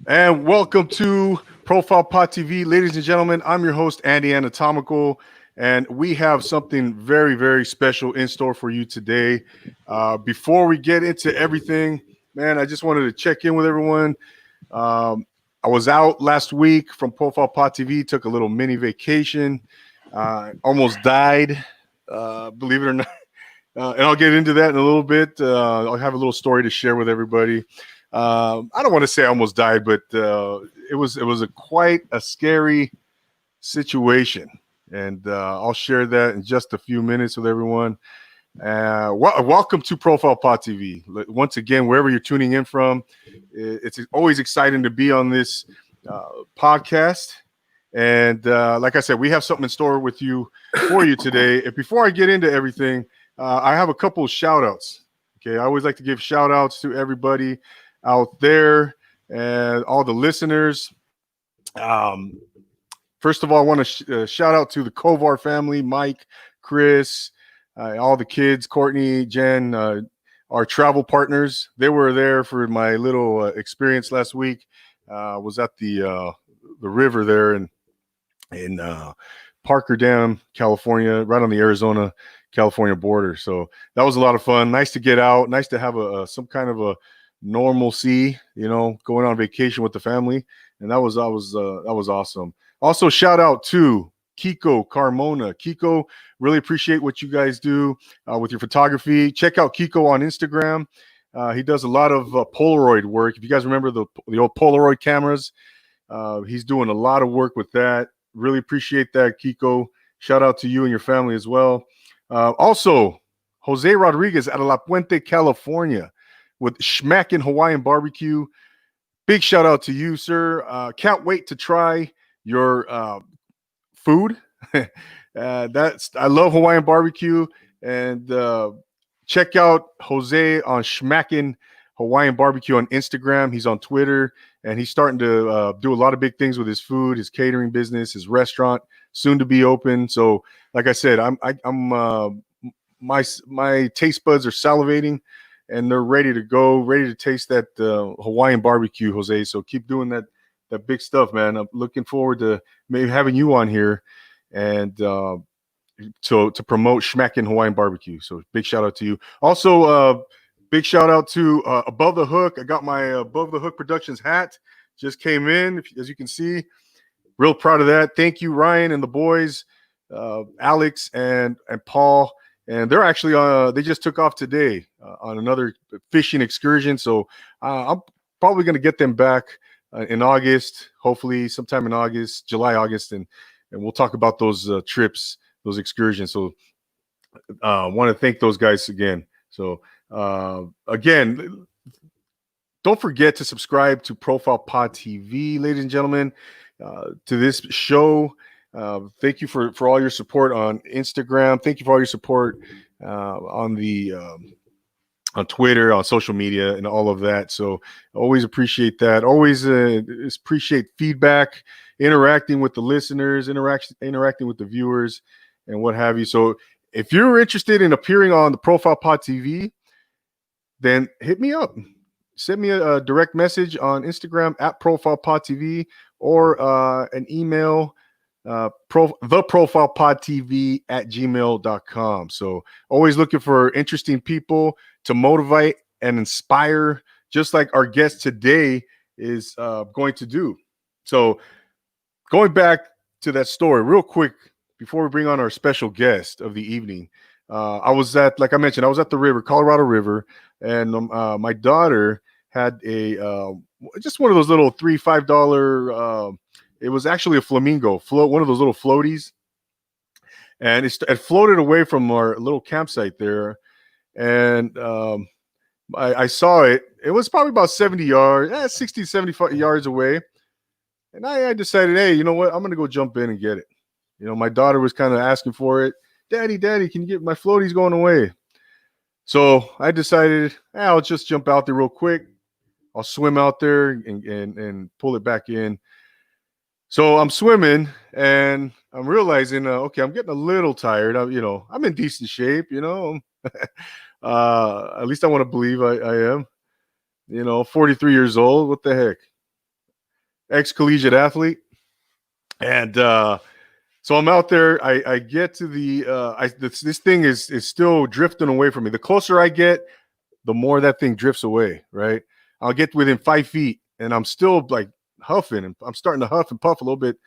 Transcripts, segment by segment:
And welcome to Profile Pod TV. Ladies and gentlemen, I'm your host, Andy Anatomical, and we have something very, very special in store for you today. Before we get into everything, man, I just wanted to check in with everyone. I was out last week from Profile Pod TV, took a little mini vacation, almost died, believe it or not. And I'll get into that in a little bit. I'll have a little story to share with everybody. I don't want to say I almost died, but it was quite a scary situation, and I'll share that in just a few minutes with everyone. Welcome to Profile Pod TV. Once again, wherever you're tuning in from, it's always exciting to be on this podcast. And like I said, we have something in store for you today. And before I get into everything, I have a couple of shout outs. Okay, I always like to give shout outs to everybody out there and all the listeners. First of all, I want to shout out to the Kovar family, Mike, Chris, all the kids, Courtney, Jen, our travel partners. They were there for my little experience last week. Was at the river there in Parker Dam, California, right on the Arizona-California border. So that was a lot of fun. Nice to get out. Nice to have some kind of a normalcy, going on vacation with the family, and that was awesome. Also, shout out to Kiko Carmona. Kiko, really appreciate what you guys do with your photography. Check out Kiko on Instagram. He does a lot of Polaroid work. If you guys remember the old Polaroid cameras, he's doing a lot of work with that. Really appreciate that, Kiko. Shout out to you and your family as well. Also, Jose Rodriguez out of La Puente, California, with Schmackin' Hawaiian Barbecue. Big shout out to you, sir. Can't wait to try your food. I love Hawaiian barbecue. And check out Jose on Schmackin' Hawaiian Barbecue on Instagram. He's on Twitter, and he's starting to do a lot of big things with his food, his catering business, his restaurant, soon to be open. So, like I said, my taste buds are salivating, and they're ready to go, ready to taste that Hawaiian barbecue, Jose. So keep doing that big stuff, man. I'm looking forward to maybe having you on here and to promote Schmackin' Hawaiian Barbecue. So big shout out to you. Also, big shout out to Above the Hook. I got my Above the Hook Productions hat. Just came in, as you can see. Real proud of that. Thank you, Ryan and the boys, Alex and Paul. And they're actually they just took off today on another fishing excursion. So I'm probably going to get them back in August, hopefully sometime in August, July, August, and we'll talk about those trips, those excursions. So I want to thank those guys again. So again, don't forget to subscribe to Profile Pod TV, ladies and gentlemen, to this show. Thank you for all your support on Instagram. Thank you for all your support on Twitter, on social media, and all of that. So always appreciate that. Always appreciate feedback, interacting with the listeners, interacting with the viewers, and what have you. So if you're interested in appearing on the Profile Pod TV, then hit me up. Send me a direct message on Instagram at Profile Pod TV, or an email, theprofilepodtv@gmail.com. So always looking for interesting people to motivate and inspire, just like our guest today is going to do. So going back to that story real quick before we bring on our special guest of the evening, like I mentioned, I was at the river, Colorado River, and my daughter had just one of those little $3-5. It was actually a flamingo float, one of those little floaties, and it floated away from our little campsite there. And I saw it. It was probably about 70 yards, 60, 75 yards away. And I decided, hey, you know what? I'm going to go jump in and get it. My daughter was kind of asking for it. Daddy, can you get my floaties going away? So I decided, I'll just jump out there real quick. I'll swim out there and pull it back in. So I'm swimming, and I'm realizing, okay, I'm getting a little tired. I'm in decent shape, at least I want to believe I am. 43 years old. What the heck? ex-collegiate athlete. And so I'm out there. I get to this thing is still drifting away from me. The closer I get, the more that thing drifts away, right? I'll get within 5 feet and I'm still like huffing, and I'm starting to huff and puff a little bit.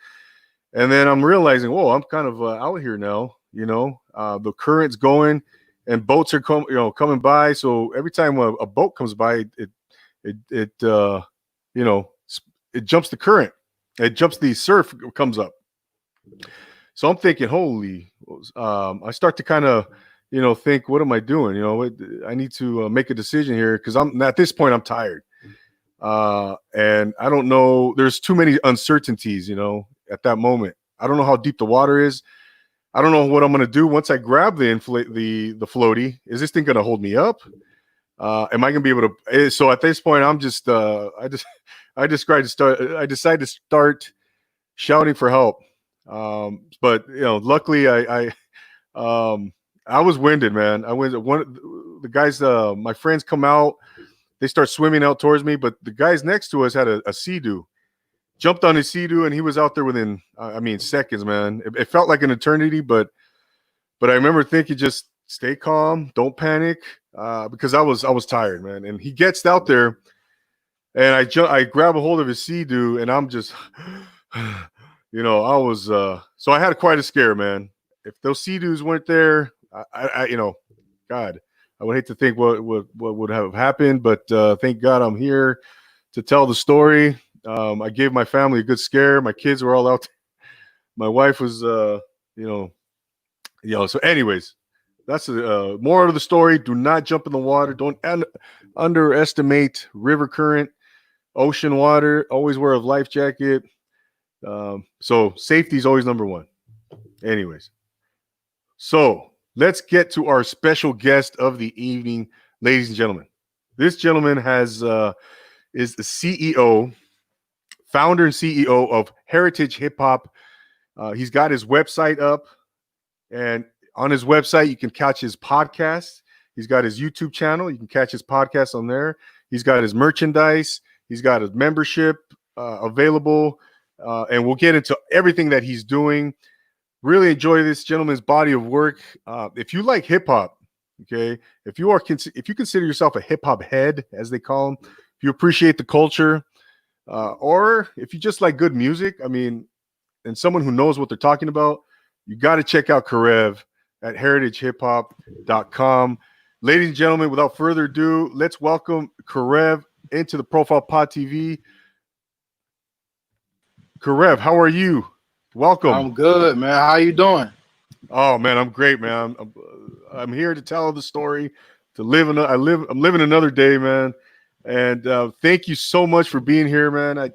And then I'm realizing, whoa, I'm kind of out here now, the current's going and boats are coming by. So every time a boat comes by, it jumps the current. It jumps, the surf comes up. So I'm thinking, holy, I start to kind of, think, what am I doing? I need to make a decision here, because at this point, I'm tired. And I don't know, there's too many uncertainties, at that moment. I don't know how deep the water is. I don't know what I'm going to do once I grab the floaty. Is this thing going to hold me up? Am I going to be able to? So at this point, I'm just, I decided to start shouting for help. But luckily I was winded, man. The guys, my friends come out, they start swimming out towards me, but the guys next to us had a sea-doo, jumped on his sea-doo, and he was out there within, seconds, man. It felt like an eternity, but I remember thinking, just stay calm, don't panic, because I was tired, man. And he gets out there, and I grab a hold of his sea-doo, and I'm just, I was, so I had quite a scare, man. If those sea-doos weren't there, God, I would hate to think what would have happened, but thank God I'm here to tell the story. I gave my family a good scare. My kids were all out there. My wife was, So anyways, that's the moral of the story. Do not jump in the water. Don't underestimate river current, ocean water. Always wear a life jacket. So safety is always number one. Anyways, so let's get to our special guest of the evening, ladies and gentlemen. This gentleman is the CEO, founder and CEO of Heritage Hip Hop. He's got his website up, and on his website you can catch his podcast. He's got his YouTube channel. You can catch his podcast on there. He's got his merchandise. He's got his membership available. And we'll get into everything that he's doing. Really enjoy this gentleman's body of work. If you like hip hop, okay, if you consider yourself a hip hop head, as they call them, if you appreciate the culture, or if you just like good music, and someone who knows what they're talking about, you got to check out Karev at heritagehiphop.com. Ladies and gentlemen, without further ado, let's welcome Karev into the Profile Pod TV. Karev, how are you? Welcome. I'm good, man. How you doing? Oh man, I'm great, man. I'm here to tell the story. I'm living another day, man. And thank you so much for being here, man. I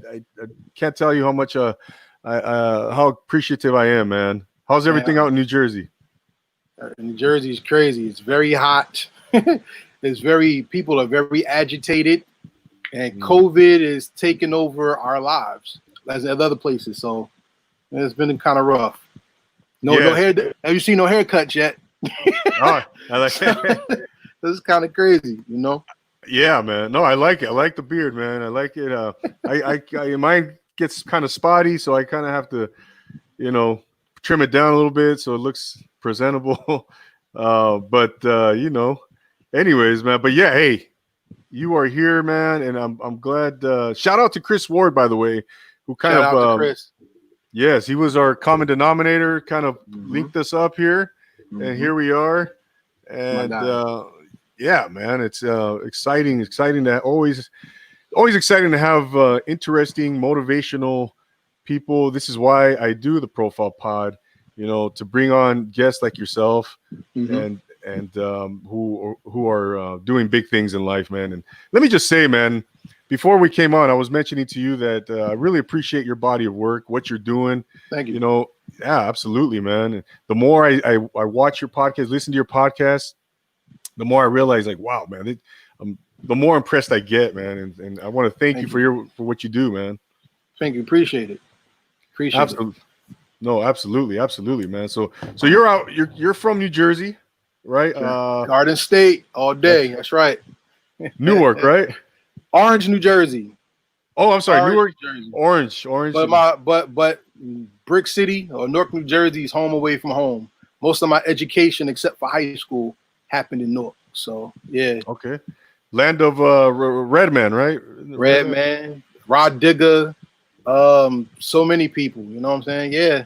can't tell you how much how appreciative I am, man. How's everything out in New Jersey? New Jersey is crazy. It's very hot. People are very agitated, and COVID is taking over our lives as at other places. So it's been kind of rough. No hair. Have you seen no haircuts yet? Oh, I like it. This is kind of crazy, Yeah, man. No, I like it. I like the beard, man. I like it. Mine gets kind of spotty, so I kind of have to, trim it down a little bit so it looks presentable. Anyways, man. But yeah, hey, you are here, man, and I'm glad. Shout out to Chris Ward, by the way, who kind Shout out to Chris. Yes, he was our common denominator, kind of linked us up here, and here we are. And yeah, man, it's exciting to always exciting to have interesting, motivational people. This is why I do the Profile Pod, to bring on guests like yourself and who are doing big things in life, man. And let me just say, man, before we came on, I was mentioning to you that I really appreciate your body of work, what you're doing. Thank you. Yeah, absolutely, man. And the more I watch your podcast, listen to your podcast, the more I realize, like, wow, man, the more impressed I get, man. And I want to thank you for what you do, man. Thank you. Appreciate it. Absolutely. No, absolutely, man. So you're from New Jersey, right? Garden State all day. That's right. Newark, right? Orange, New Jersey. Oh, I'm sorry, Orange, Newark, New Jersey. Orange. But Brick City or Newark, New Jersey is home away from home. Most of my education, except for high school, happened in Newark. So yeah, Okay, land of Redman, right? Redman, Rod Digger, so many people. You know what I'm saying? Yeah,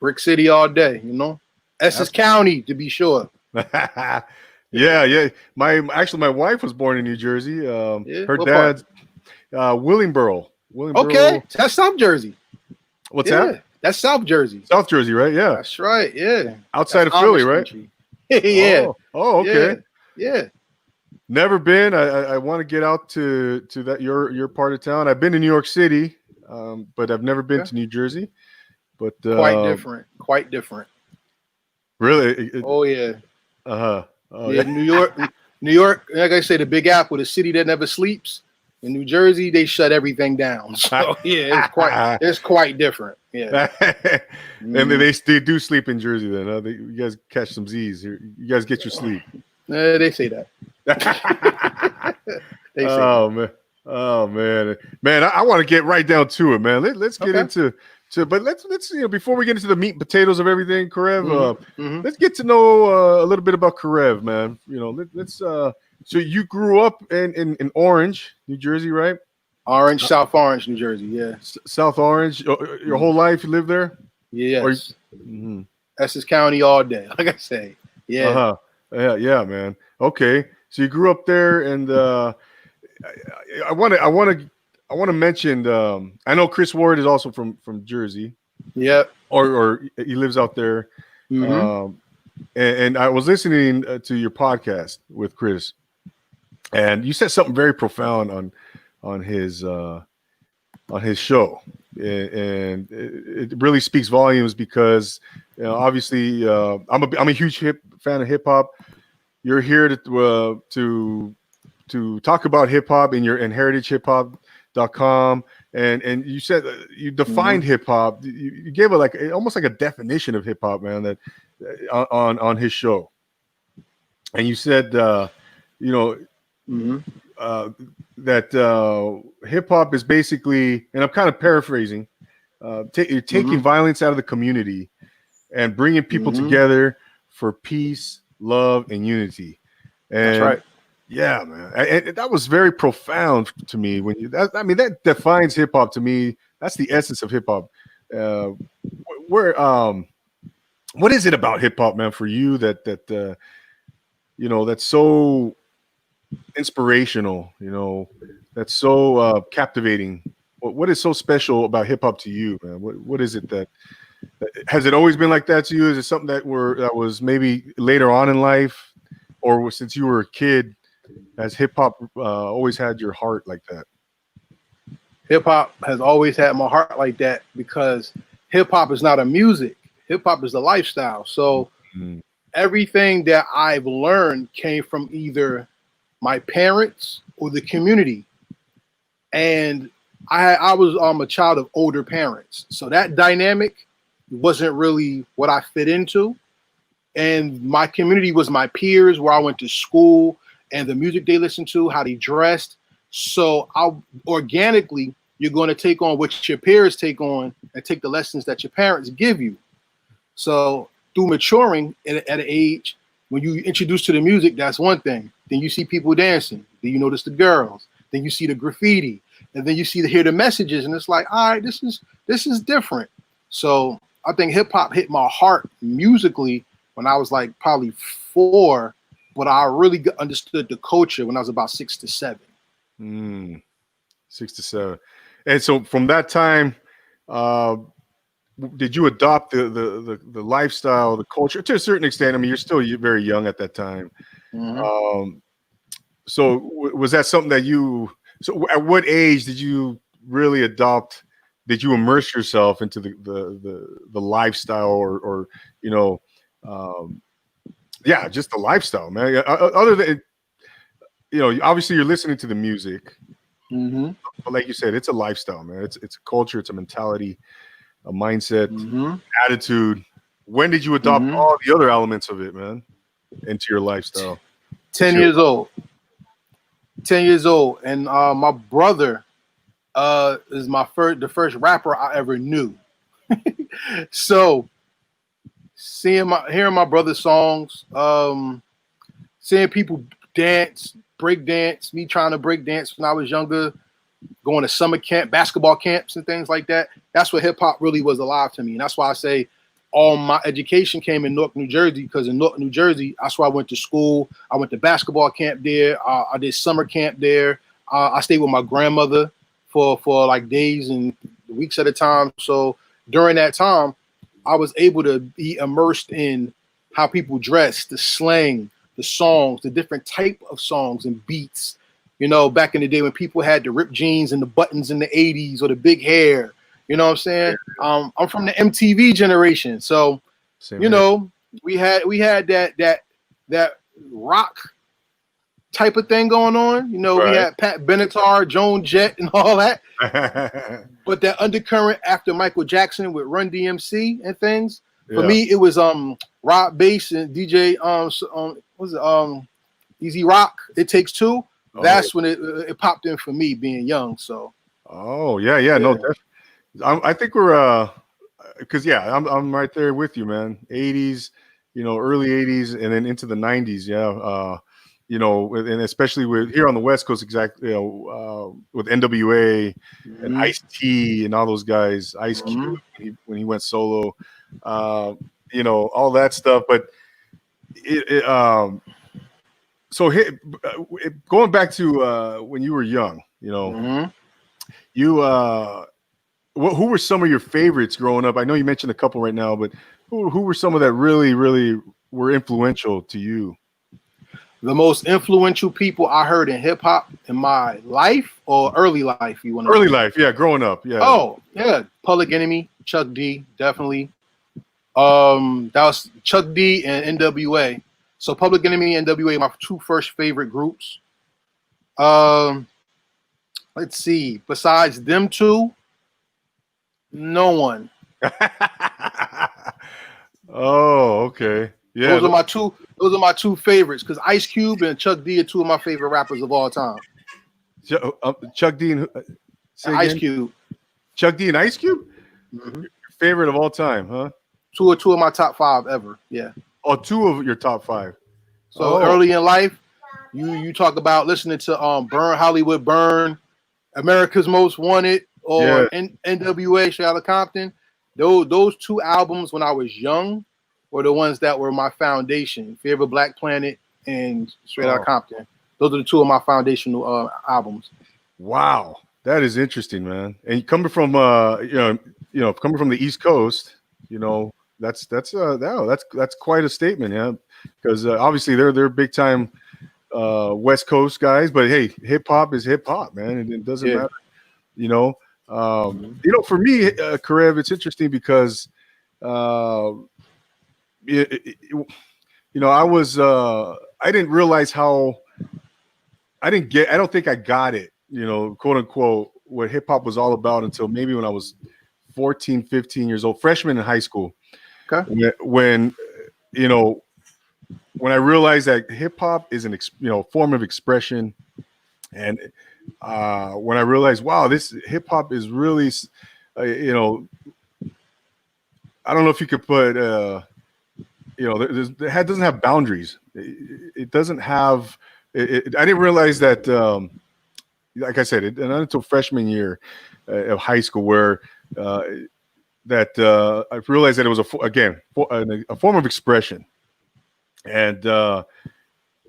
Brick City all day. You know, Essex County to be sure. Yeah. My wife was born in New Jersey. Yeah, Her what part? dad's Willingboro. Okay, that's South Jersey. What's Yeah, that? that's South Jersey. South Jersey, right? Yeah. That's right. Yeah, Outside that's of Philly, Amish right? country. Yeah. Oh, okay. Yeah. Never been. I want to get out to that your part of town. I've been to New York City, but I've never been to New Jersey. But Quite different. Quite different. Really? Oh yeah. Uh-huh. Oh, yeah. New York. Like I say, the Big Apple, the city that never sleeps. In New Jersey, they shut everything down. So yeah, it's quite different. Yeah. And then they do sleep in Jersey. Then you guys catch some Z's. You guys get your sleep. They say that. Oh man! I want to get right down to it, man. Let's get into. But let's before we get into the meat and potatoes of everything, Karev, let's get to know a little bit about Karev, man. Let's so you grew up in Orange, New Jersey, right? South Orange, New Jersey. Yeah. South Orange. Your whole life you lived there? Yes. Essex County all day. Like I say. Yeah. Yeah, man. Okay. So you grew up there, and I want to mention. I know Chris Ward is also from Jersey. Yep. Or he lives out there. And I was listening to your podcast with Chris, and you said something very profound on his show, and it really speaks volumes because obviously I'm a huge fan of hip hop. You're here to talk about hip hop and heritagehiphop.com, and you said you defined hip hop. You gave it almost like a definition of hip hop, man. That on his show, and you said that hip hop is basically, and I'm kind of paraphrasing, you're taking violence out of the community and bringing people together for peace, love, and unity. And that's right. Yeah, man. And that was very profound to me that defines hip hop to me. That's the essence of hip hop. What is it about hip hop, man, for you that's so inspirational, that's so captivating? What is so special about hip hop to you, man? What is it that has it always been like that to you? Is it something that was maybe later on in life, or since you were a kid, has hip hop always had your heart like that? Hip hop has always had my heart like that because hip hop is not a music. Hip hop is a lifestyle. So everything that I've learned came from either my parents or the community. And I was a child of older parents. So that dynamic wasn't really what I fit into. And my community was my peers, where I went to school, and the music they listened to, how they dressed. So organically, you're going to take on what your peers take on and take the lessons that your parents give you. So through maturing at an age, when you introduce to the music, that's one thing. Then you see people dancing. Then you notice the girls. Then you see the graffiti. And then you hear the messages. And it's like, all right, this is different. So I think hip hop hit my heart musically when I was like probably 4, but I really understood the culture when I was about 6 to 7. 6 to 7. And so from that time, did you adopt the lifestyle, the culture to a certain extent? I mean, you're still very young at that time. So was that something that so at what age did you really adopt? Did you immerse yourself into the lifestyle or just the lifestyle, man? Other than, obviously you're listening to the music, but like you said, it's a lifestyle, man. It's a culture, it's a mentality, a mindset, attitude. When did you adopt all the other elements of it, man, into your lifestyle? 10 years old. 10 years old. And my brother is the first rapper I ever knew. So hearing my brother's songs, seeing people dance, break dance, me trying to break dance when I was younger, going to summer camp, basketball camps and things like that. That's what hip hop really was alive to me. And that's why I say all my education came in Newark, New Jersey, because in Newark, New Jersey, that's where I went to school. I went to basketball camp there. I did summer camp there. I stayed with my grandmother for like days and weeks at a time. So during that time, I was able to be immersed in how people dress, the slang, the songs, the different type of songs and beats. You know, back in the day when people had the ripped jeans and the buttons in the 80s or the big hair. You know what I'm saying? I'm from the MTV generation. So, Same you here. know, we had that rock type of thing going on. You know, we Right. had Pat Benatar, Joan Jett, and all that. But that undercurrent after Michael Jackson with Run DMC and things, for Yeah. me, it was Rob Bass and DJ was it Easy Rock, It Takes Two. That's when it popped in for me being young. So yeah. No, I think we're because I'm right there with you, man. 80s, you know, early 80s and then into the 90s. Yeah. You know, and especially with here on the West Coast, exactly, you know, with NWA and Ice-T and all those guys, Ice Cube when he went solo, you know, all that stuff. But so going back to when you were young, you know, you who were some of your favorites growing up? I know you mentioned a couple right now, but who were some of that really, really were influential to you? The most influential people I heard in hip hop in my life or early life, you want to Early life, yeah, growing up, yeah. Oh, yeah. Public Enemy, Chuck D, definitely. That was Chuck D and NWA. So Public Enemy and NWA, my two first favorite groups. Let's see. Besides them two, no one. Oh, okay. Yeah. Those are my two favorites because Ice Cube and Chuck D are two of my favorite rappers of all time. Chuck D and Ice Cube. Chuck D and Ice Cube? Your favorite of all time, huh? Two of my top 5 ever. Yeah. Oh, 2 of your top 5. So early in life, you talk about listening to Burn Hollywood Burn, America's Most Wanted, or NWA, Straight Outta Compton. Those 2 albums when I was young were the ones that were my foundation. Fear of a Black Planet and Straight Outta Compton. Those are the 2 of my foundational albums. Wow, that is interesting, man. And coming from coming from the East Coast, you know, that's quite a statement, yeah. Because obviously they're big time West Coast guys, but hey, hip hop is hip hop, man, and it doesn't matter, you know. You know, for me, Karev, it's interesting because you know, I didn't realize how I don't think I got it, you know, quote unquote, what hip hop was all about until maybe when I was 14, 15 years old, freshman in high school. Okay. When you know, when I realized that hip hop is an form of expression, and when I realized, wow, this hip hop is really, you know, I don't know if you could put, you know, it doesn't have boundaries. It doesn't have. I didn't realize that. Like I said, not until freshman year of high school, where that I realized that it was a form of expression, and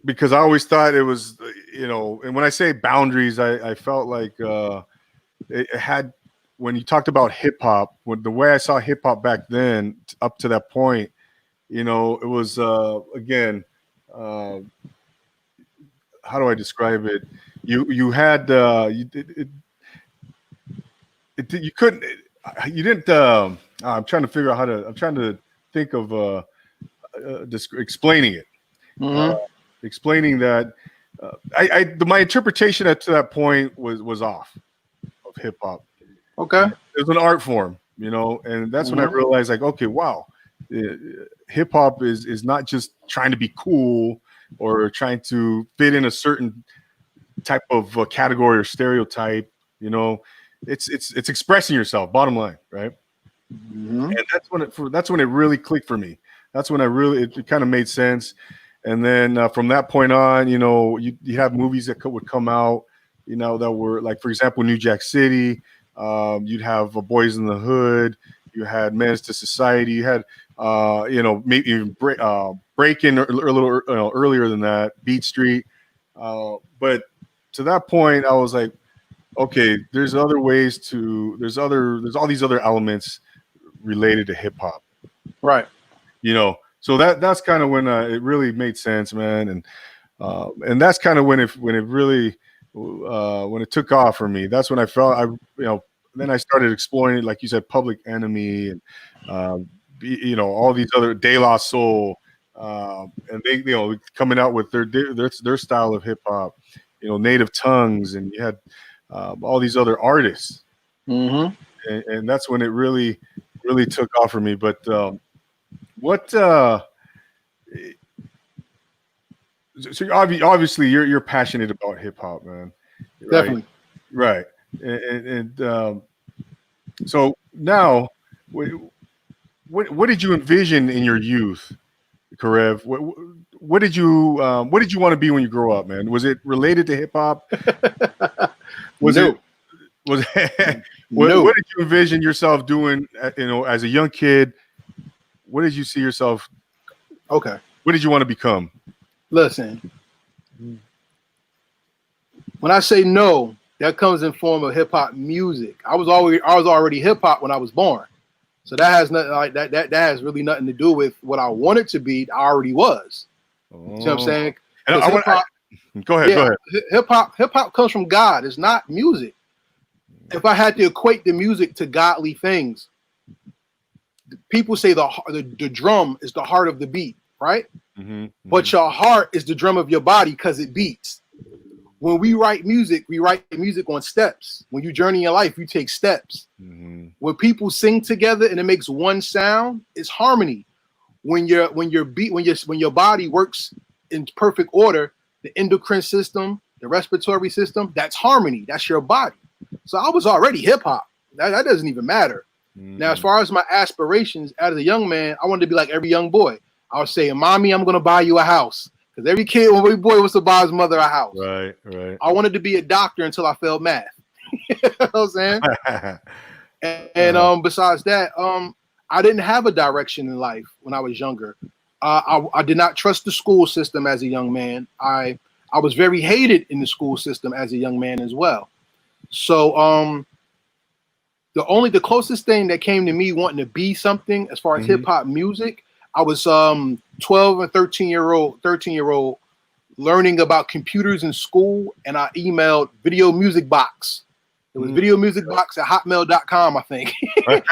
because I always thought it was, you know, and when I say boundaries, I felt like it had, when you talked about hip hop, the way I saw hip hop back then up to that point, you know, it was again, how do I describe it? You had you couldn't, you didn't. I'm trying to figure out how to. I'm trying to think of explaining it. Explaining that my interpretation to that point was off of hip hop. Okay. It was an art form, you know, and that's when I realized, like, okay, wow, hip hop is not just trying to be cool or trying to fit in a certain type of category or stereotype, you know. it's expressing yourself. Bottom line, right? Mm-hmm. And that's when it really clicked for me. That's when it kind of made sense. And then from that point on, you have movies that would come out, that were like, for example, New Jack City. You'd have Boys in the Hood. You had Menace to Society. You had, maybe even Breaking a little earlier than that, Beat Street. But to that point, I was like, okay, there's all these other elements related to hip hop. Right. So that's kind of when it really made sense, man. And that's kind of when it really when it took off for me. That's when I felt then I started exploring it, like you said, Public Enemy and all these other De La Soul, and they coming out with their style of hip hop, Native Tongues, and you had all these other artists, Mm-hmm. and that's when it really took off for me. But what? So obviously you're passionate about hip hop, man. Right? Definitely. Right. And so now, what did you envision in your youth, Karev? What did you want to be when you grow up, man? Was it related to hip hop? What No. did you envision yourself doing? As a young kid, what did you see yourself? Okay. What did you want to become? Listen, when I say no, that comes in form of hip hop music. I was already hip hop when I was born, so that has nothing like that. That has really nothing to do with what I wanted to be. I already was. You know what I'm saying? And go ahead. Go ahead. Hip hop comes from God. It's not music. If I had to equate the music to godly things, people say the drum is the heart of the beat, right? Mm-hmm. But your heart is the drum of your body because it beats. When we write music on steps. When you journey in life, you take steps. Mm-hmm. When people sing together and it makes one sound, it's harmony. When your body works in perfect order, the endocrine system, the respiratory system, that's harmony. That's your body. So I was already hip hop. That doesn't even matter. Mm-hmm. Now, as far as my aspirations as a young man, I wanted to be like every young boy. I was saying, "Mommy, I'm gonna buy you a house." Because every boy wants to buy his mother a house. Right. I wanted to be a doctor until I failed math. You know what I'm saying? and besides that, I didn't have a direction in life when I was younger. I did not trust the school system as a young man. I was very hated in the school system as a young man as well. So the closest thing that came to me wanting to be something as far as hip hop music, I was 12 and 13 year old learning about computers in school, and I emailed Video Music Box. It was Video Music Box at hotmail.com, I think. I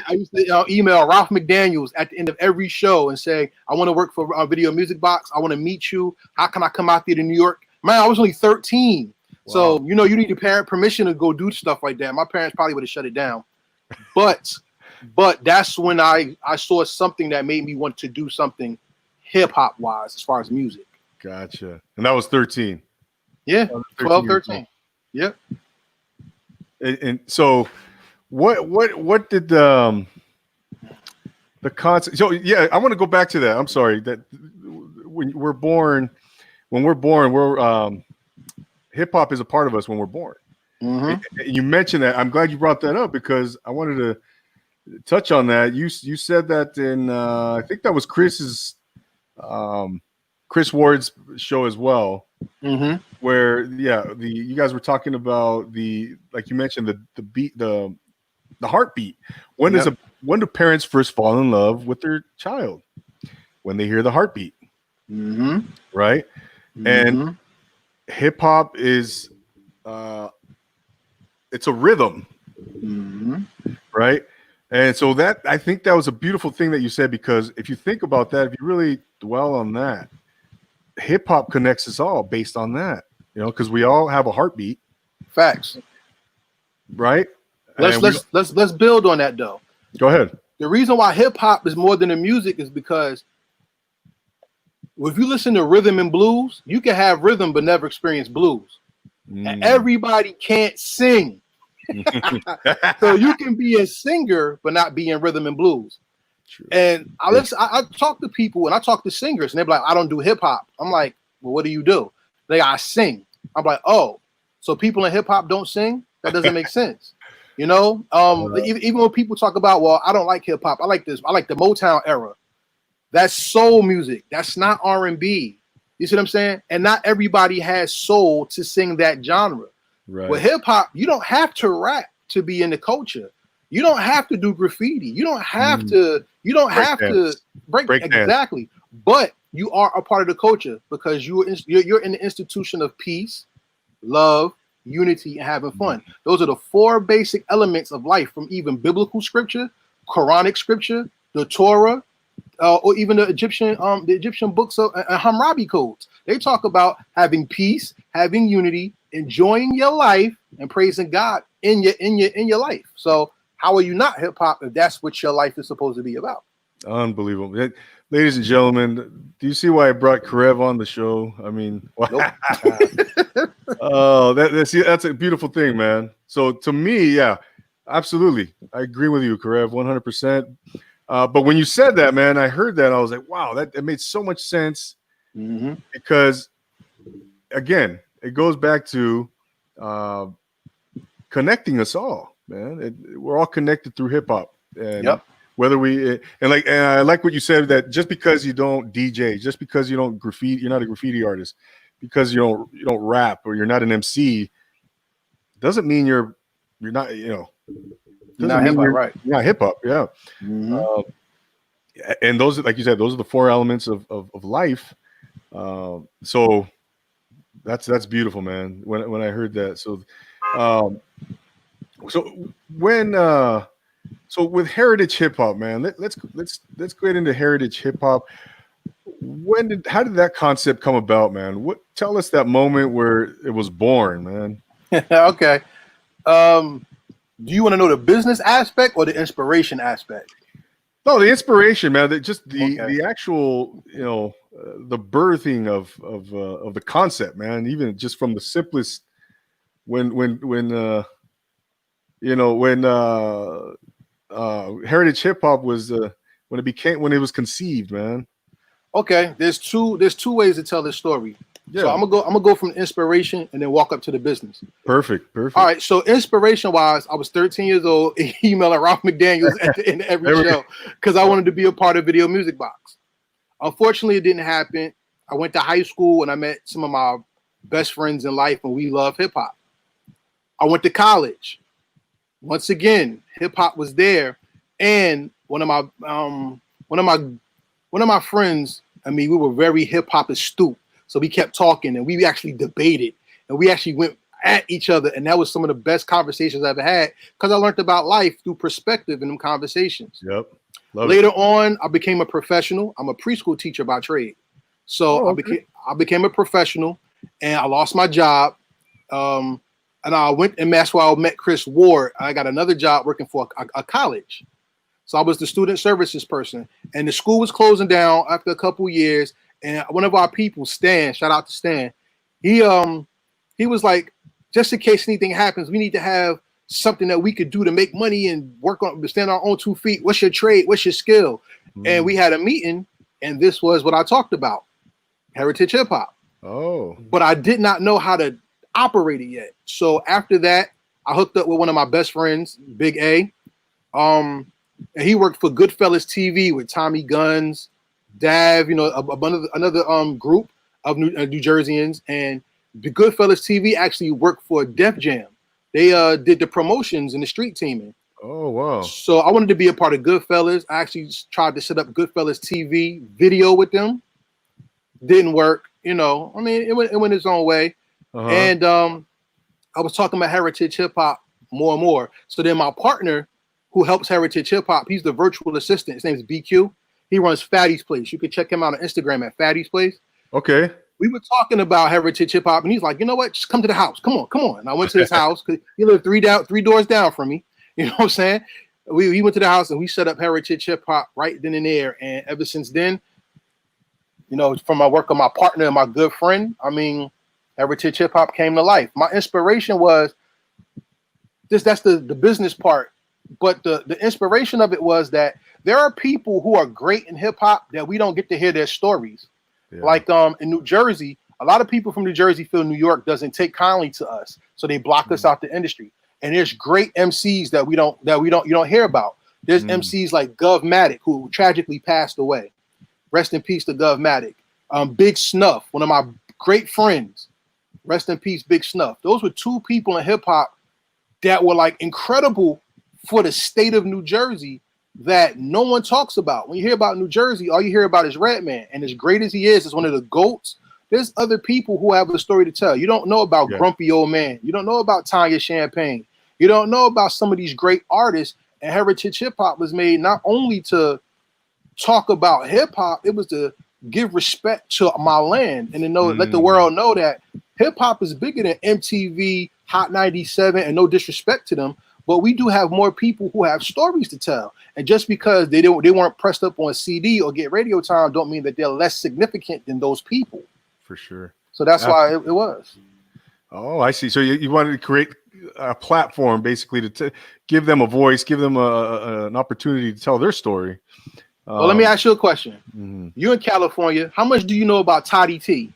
used to email Ralph McDaniels at the end of every show and say, "I want to work for Video Music Box. I want to meet you. How can I come out there to New York?" Man, I was only 13. Wow. So, you need your parent permission to go do stuff like that. My parents probably would have shut it down. But that's when I saw something that made me want to do something hip hop wise as far as music. Gotcha. And that was 13. Yeah, 12, 13. Yep. And so what did the concept? So yeah, I want to go back to that. I'm sorry that when we're born, hip hop is a part of us when we're born. Mm-hmm. And you mentioned that. I'm glad you brought that up because I wanted to touch on that. You said that in I think that was Chris Ward's show as well. Mm-hmm. Where you guys were talking about like you mentioned the beat, the heartbeat. When do parents first fall in love with their child? When they hear the heartbeat. Mm-hmm. Right? Mm-hmm. And hip hop is it's a rhythm. Mm-hmm. Right? And so that I think that was a beautiful thing that you said, because if you think about that, if you really dwell on that, hip hop connects us all based on that, because we all have a heartbeat. Facts. Right? Let's build on that though. Go ahead. The reason why hip hop is more than the music is because if you listen to rhythm and blues, you can have rhythm but never experience blues. And everybody can't sing. So you can be a singer but not be in rhythm and blues. True. And I talk to people and I talk to singers and they're like, I don't do hip hop. I'm like, well, what do you do? I sing. I'm like, oh, so people in hip hop don't sing? That doesn't make sense. You know, even when people talk about, well, I don't like hip hop. I like this. I like the Motown era. That's soul music. That's not R&B. You see what I'm saying? And not everybody has soul to sing that genre. Right. With hip hop, you don't have to rap to be in the culture. You don't have to do graffiti. You don't have to. You don't have to break exactly. Dance. But you are a part of the culture because you're in the institution of peace, love, unity, and having fun. Those are the 4 basic elements of life from even biblical scripture, Quranic scripture, the Torah, or even the Egyptian books of Hammurabi codes. They talk about having peace, having unity, enjoying your life, and praising God in your life. So how are you not hip hop if that's what your life is supposed to be about? Unbelievable. Ladies and gentlemen, do you see why I brought Karev on the show? I mean, nope. Oh, that's a beautiful thing, man. So to me, yeah, absolutely. I agree with you, Karev, 100%. But when you said that, man, I heard that. I was like, wow, it made so much sense. Because, again, it goes back to connecting us all, man. We're all connected through hip hop. And whether and I like what you said, that just because you don't DJ, just because you don't graffiti, you're not a graffiti artist, because you don't rap or you're not an MC, doesn't mean you're not, doesn't mean you're not hip hop. Yeah. And those, like you said, those are the 4 elements of life. So that's beautiful, man. When I heard that. So so with heritage hip hop, man, let's get into heritage hip hop. How did that concept come about, man? Tell us that moment where it was born, man. Okay. Do you want to know the business aspect or the inspiration aspect? No, the inspiration, man. The actual, the birthing of the concept, man. Even just from the simplest, when heritage hip hop was when it was conceived, man. Okay, there's two ways to tell this story. Yeah. So I'm gonna go from inspiration and then walk up to the business. Perfect. All right. So inspiration wise, I was 13 years old, emailing Ralph McDaniels at the end of every show because I wanted to be a part of Video Music Box. Unfortunately, it didn't happen. I went to high school and I met some of my best friends in life, and we love hip hop. I went to college. Once again, hip hop was there, and one of my friends. I mean, we were very hip hop astute. So we kept talking and we actually debated and we actually went at each other. And that was some of the best conversations I ever had because I learned about life through perspective in them conversations. Yep. Later on, I became a professional. I'm a preschool teacher by trade. So I became a professional and I lost my job. And I went, and that's why I met Chris Ward. I got another job working for a college. So I was the student services person and the school was closing down after a couple years. And one of our people, Stan, shout out to Stan, he was like, just in case anything happens, we need to have something that we could do to make money and stand on our own 2 feet. What's your trade? What's your skill? And we had a meeting, and this was what I talked about, heritage hip hop. Oh. But I did not know how to operate it yet. So after that, I hooked up with one of my best friends, Big A. And he worked for Goodfellas TV with Tommy Guns, Dav, another group of New Jerseyans, and the Goodfellas TV actually worked for Def Jam. They did the promotions and the street teaming. Oh wow! So I wanted to be a part of Goodfellas. I actually tried to set up Goodfellas TV video with them. Didn't work. I mean, it went its own way. And I was talking about heritage hip hop more and more. So then my partner, who helps heritage hip hop, he's the virtual assistant. His name is BQ. He runs Fatty's Place. You can check him out on Instagram at Fatty's Place. Okay. We were talking about heritage hip hop, and he's like, you know what? Just come to the house. Come on. And I went to his house because he lived three doors down from me. You know what I'm saying? We went to the house and we set up heritage hip hop right then and there. And ever since then, from my work with my partner and my good friend, I mean, heritage hip hop came to life. My inspiration was that's the business part. But the inspiration of it was that there are people who are great in hip hop that we don't get to hear their stories. Yeah. Like in New Jersey, a lot of people from New Jersey feel New York doesn't take kindly to us, so they block us out the industry. And there's great MCs that you don't hear about. There's MCs like Govmatic, who tragically passed away. Rest in peace to Govmatic. Big Snuff, one of my great friends. Rest in peace, Big Snuff. Those were two people in hip hop that were like incredible for the state of New Jersey that no one talks about. When you hear about New Jersey, all you hear about is Redman. And as great as he is one of the GOATs, there's other people who have a story to tell. You don't know about Grumpy Old Man. You don't know about Tanya Champagne. You don't know about some of these great artists. And Heritage Hip Hop was made not only to talk about hip hop, it was to give respect to my land and to know, let the world know that hip hop is bigger than MTV, Hot 97, and no disrespect to them. But we do have more people who have stories to tell. And just because they weren't pressed up on CD or get radio time don't mean that they're less significant than those people. For sure. So that's why it was. Oh, I see. So you wanted to create a platform basically to give them a voice, give them an opportunity to tell their story. Well, let me ask you a question. You in California, how much do you know about Toddy T?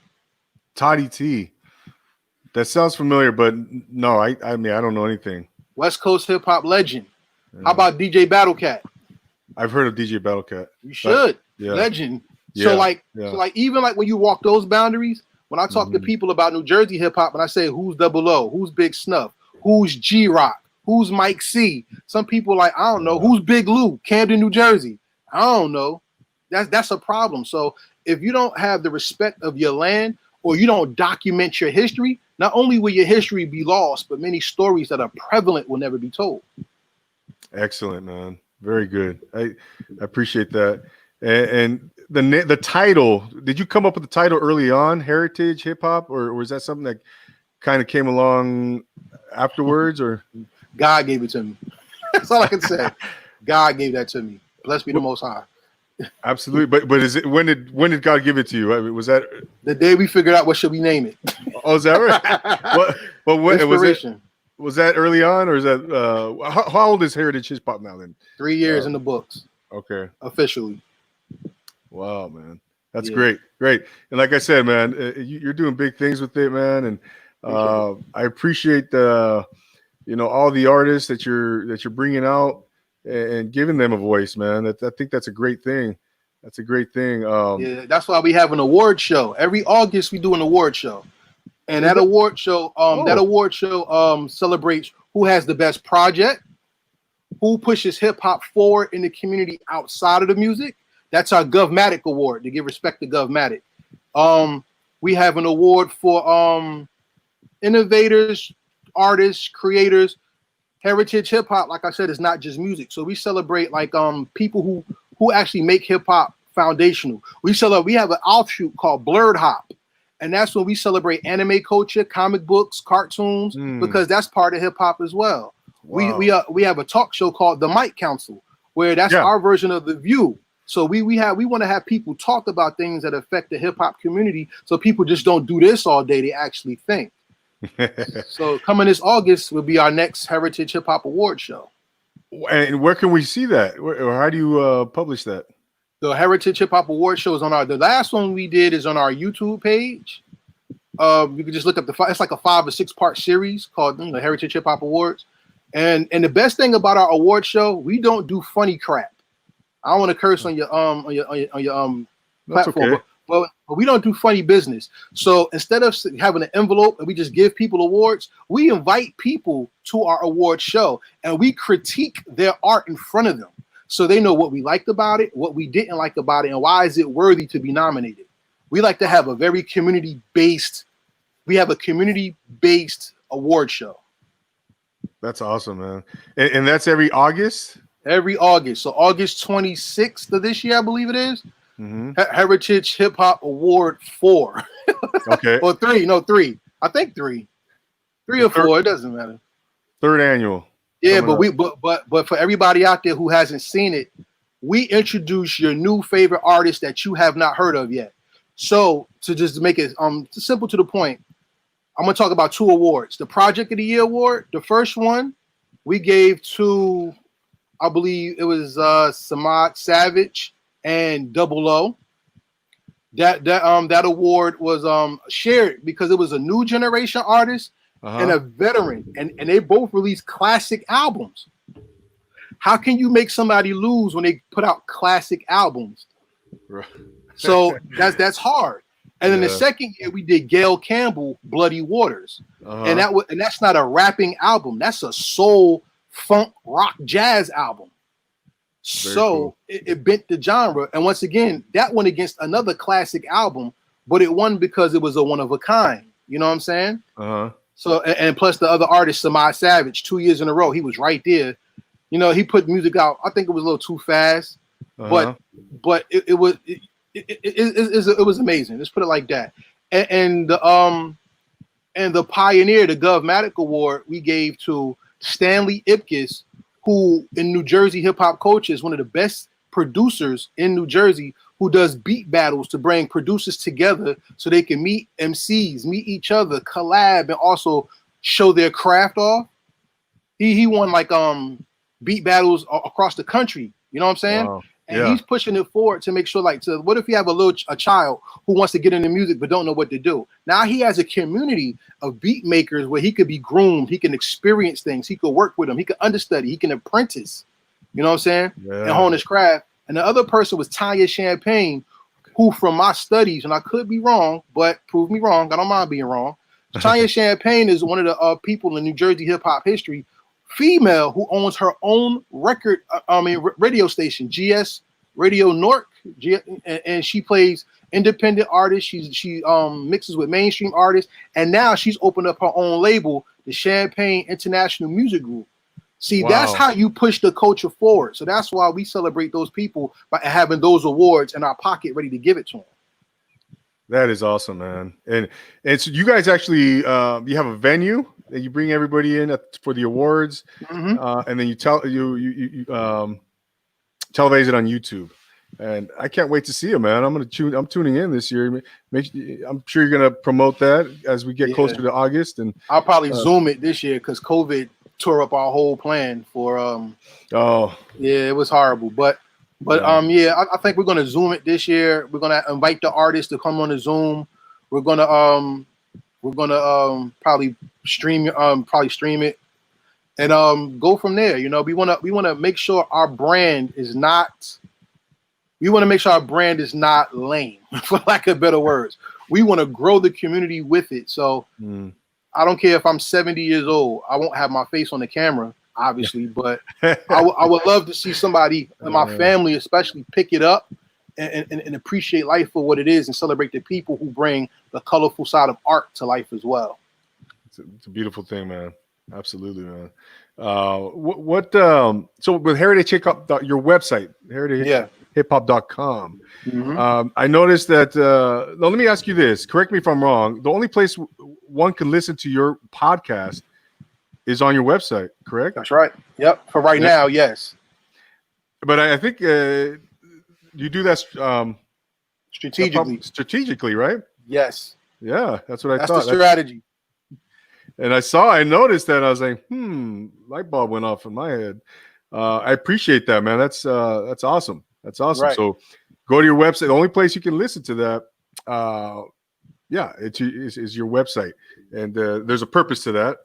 Toddy T. That sounds familiar, but no, I mean, I don't know anything. West Coast hip hop legend. How about DJ Battlecat? I've heard of DJ Battlecat. You should. Legend. Yeah. So like even like when you walk those boundaries, when I talk to people about New Jersey hip hop and I say who's Double O, who's Big Snuff, who's G Rock, who's Mike C, some people like, I don't know, who's Big Lou, Camden, New Jersey. I don't know. That's a problem. So if you don't have the respect of your land or you don't document your history, not only will your history be lost, but many stories that are prevalent will never be told. Excellent, man. Very good. I appreciate that. And the title, did you come up with the title early on, Heritage Hip Hop, or was that something that kind of came along afterwards? Or God gave it to me. That's all I can say. God gave that to me. Blessed be the Most High. Absolutely. But is it when did God give it to you? I mean, was that the day we figured out what should we name it? Oh, is that right? Was that early on, or is that how old is Heritage Hip Hop now then? 3 years in the books. Okay. Officially. Wow, man. That's great. Great. And like I said, man, you're doing big things with it, man. And I appreciate all the artists that you're bringing out and giving them a voice, man. I think that's a great thing. That's a great thing. That's why we have an award show. Every August we do an award show. And that award show, celebrates who has the best project, who pushes hip hop forward in the community outside of the music. That's our Govmatic award, to give respect to Govmatic. We have an award for innovators, artists, creators. Heritage hip hop, like I said, is not just music. So we celebrate like people who actually make hip hop foundational. We have an offshoot called Blurred Hop. And that's when we celebrate anime culture, comic books, cartoons, because that's part of hip hop as well. Wow. We have a talk show called The Mic Council, where that's our version of The View. So we want to have people talk about things that affect the hip hop community, so people just don't do this all day; they actually think. So coming this August will be our next Heritage Hip Hop Award show. And where can we see that? Or how do you publish that? The Heritage Hip Hop Award show is on the last one we did is on our YouTube page. You can just look up it's like a 5 or 6 part series called the Heritage Hip Hop Awards. And the best thing about our award show, we don't do funny crap. I don't want to curse on your platform, okay. but we don't do funny business. So instead of having an envelope and we just give people awards, we invite people to our award show and we critique their art in front of them. So they know what we liked about it, what we didn't like about it, and why is it worthy to be nominated. We like to have a very community-based award show. That's awesome, man. And that's every August? Every August. So August 26th of this year, I believe it is. Heritage Hip Hop Award 4. Okay. Or 3. No, 3. I think 3. 3 or 4. It doesn't matter. 3rd annual. Yeah, but for everybody out there who hasn't seen it, we introduce your new favorite artist that you have not heard of yet. So to just make it simple to the point, I'm gonna talk about 2 awards. The Project of the Year award, the first one we gave to, I believe it was Samad Savage and Double O. That award was shared because it was a new generation artist and a veteran, and they both released classic albums. How can you make somebody lose when they put out classic albums? Right. So that's hard. And then the second year we did Gail Campbell, Bloody Waters, and that's not a rapping album. That's a soul, funk, rock, jazz album. Very cool. It bent the genre. And once again, that went against another classic album, but it won because it was a one of a kind. You know what I'm saying? So and plus the other artist, Samad Savage, 2 years in a row, he was right there. You know, he put music out. I think it was a little too fast, but it was amazing. Let's put it like that. And the pioneer, the Govmatic Award, we gave to Stanley Ipkiss, who in New Jersey hip hop culture is one of the best producers in New Jersey, who does beat battles to bring producers together so they can meet MCs, meet each other, collab, and also show their craft off. He won like beat battles across the country. You know what I'm saying? Wow. And he's pushing it forward to make sure, like, what if you have a child who wants to get into music but don't know what to do? Now he has a community of beat makers where he could be groomed, he can experience things, he could work with them, he can understudy, he can apprentice, you know what I'm saying? And hone his craft. And the other person was Tanya Champagne, who from my studies, and I could be wrong, but prove me wrong, I don't mind being wrong. Tanya Champagne is one of the people in New Jersey hip hop history, female, who owns her own radio station, GS Radio Nork, and she plays independent artists. She mixes with mainstream artists, and now she's opened up her own label, the Champagne International Music Group. See, that's how you push the culture forward. So that's why we celebrate those people by having those awards in our pocket, ready to give it to them. That is awesome, man. And so you guys actually you have a venue that you bring everybody in for the awards, and then you televise it on YouTube. And I can't wait to see it, man. I'm tuning in this year. I'm sure you're gonna promote that as we get closer to August. And I'll probably Zoom it this year because COVID tore up our whole plan for it was horrible. But I think we're gonna Zoom it this year. We're gonna invite the artists to come on the Zoom. We're gonna probably stream it and go from there. You know, we wanna make sure our brand is not. We want to make sure our brand is not lame, for lack of better words. We want to grow the community with it. So I don't care if I'm 70 years old. I won't have my face on the camera, obviously, but I would love to see somebody in my family especially pick it up and appreciate life for what it is and celebrate the people who bring the colorful side of art to life as well. It's a beautiful thing, man. Absolutely, man. So with Heritage Hip Hop, your website, heritagehip-hop.com. I noticed that now let me ask you this, correct me if I'm wrong, the only place one can listen to your podcast is on your website, correct? That's right. Yep. For right now, yes. But I think you do that strategically, right? Yes. Yeah, that's what I thought. That's the strategy. And I noticed that, I was like, light bulb went off in my head. I appreciate that, man. That's awesome. That's awesome. Right. So go to your website. The only place you can listen to that, is your website. And there's a purpose to that.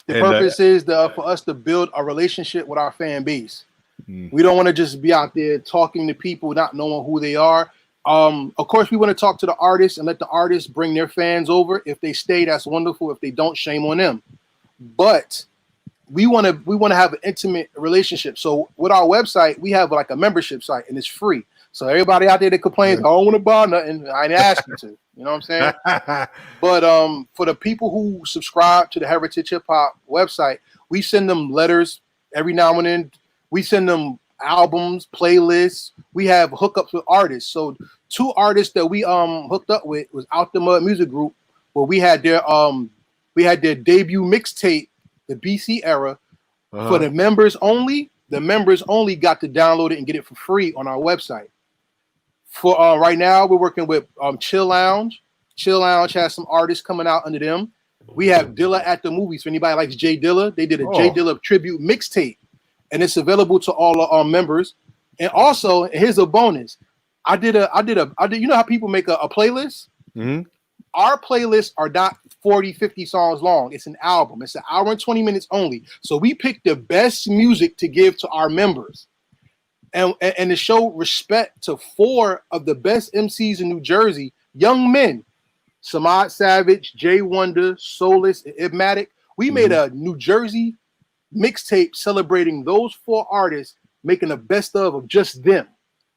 The purpose is for us to build a relationship with our fan base. We don't want to just be out there talking to people, not knowing who they are. Of course, we want to talk to the artists and let the artists bring their fans over. If they stay, that's wonderful. If they don't, shame on them. But we want to have an intimate relationship. So with our website, we have like a membership site, and it's free. So everybody out there that complains, I don't want to buy nothing, I ain't asking to. You know what I'm saying? But for the people who subscribe to the Heritage Hip Hop website, we send them letters every now and then. We send them albums, playlists. We have hookups with artists. So 2 artists that we hooked up with was Out the Mud Music Group, where we had their debut mixtape, the BC era, for the members only. The members only got to download it and get it for free on our website. For right now, we're working with Chill Lounge. Chill Lounge has some artists coming out under them. We have Dilla at the Movies. For anybody likes Jay Dilla, they did a Jay Dilla tribute mixtape, and it's available to all of our members. And also, here's a bonus. I did. You know how people make a playlist? Mm-hmm. Our playlists are not 40, 50 songs long. It's an album. It's an hour and 20 minutes only. So we picked the best music to give to our members. And to show respect to 4 of the best MCs in New Jersey, young men, Samad Savage, Jay Wonder, Solus, and Ibmatic. We made a New Jersey mixtape celebrating those 4 artists, making the best of just them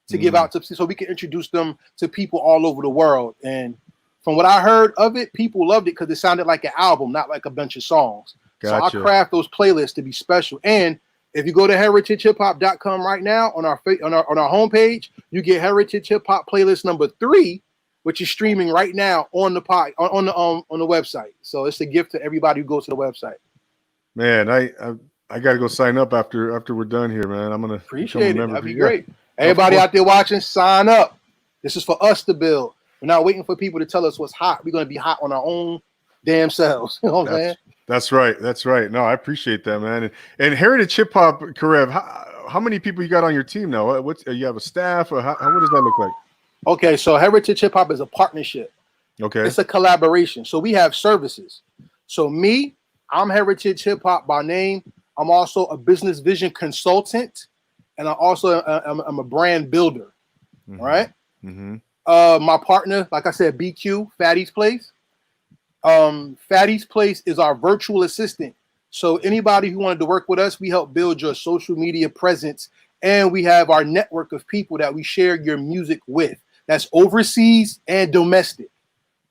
to give out to, so we can introduce them to people all over the world. And from what I heard of it, people loved it because it sounded like an album, not like a bunch of songs. Gotcha. So I craft those playlists to be special. And if you go to heritagehiphop.com right now on our homepage, you get Heritage Hip Hop playlist number 3, which is streaming right now on the on the website. So it's a gift to everybody who goes to the website. Man, I got to go sign up after we're done here, man. I'm gonna appreciate it. That'd be great. Everybody out there watching, sign up. This is for us to build. We're not waiting for people to tell us what's hot. We're gonna be hot on our own damn selves. You know what I'm saying? That's right. That's right. No, I appreciate that, man. And Heritage Hip Hop, Karev, how many people you got on your team now? What's you have a staff, or what does that look like? Okay, so Heritage Hip Hop is a partnership. Okay, it's a collaboration. So we have services. So I'm Heritage Hip Hop by name. I'm also a business vision consultant, and I'm a brand builder. Right. My partner, like I said, BQ, Fatty's Place. Fatty's Place is our virtual assistant. So anybody who wanted to work with us, we help build your social media presence, and we have our network of people that we share your music with. That's overseas and domestic.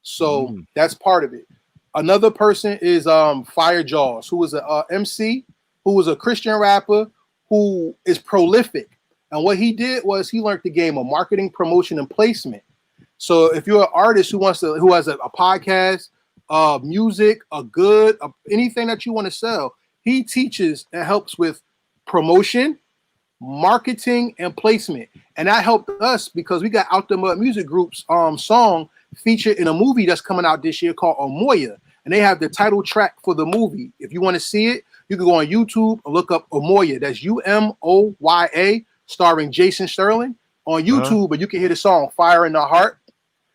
So that's part of it. Another person is Fire Jaws, who is a MC, who was a Christian rapper, who is prolific. And what he did was he learned the game of marketing, promotion, and placement. So if you're an artist who has a podcast, music, anything that you want to sell, he teaches and helps with promotion, marketing, and placement. And that helped us because we got Out the Mud Music Group's song featured in a movie that's coming out this year called Omoya. And they have the title track for the movie. If you want to see it, you can go on YouTube and look up Omoya. That's Umoya, starring Jason Sterling on YouTube, and you can hear the song Fire in the Heart.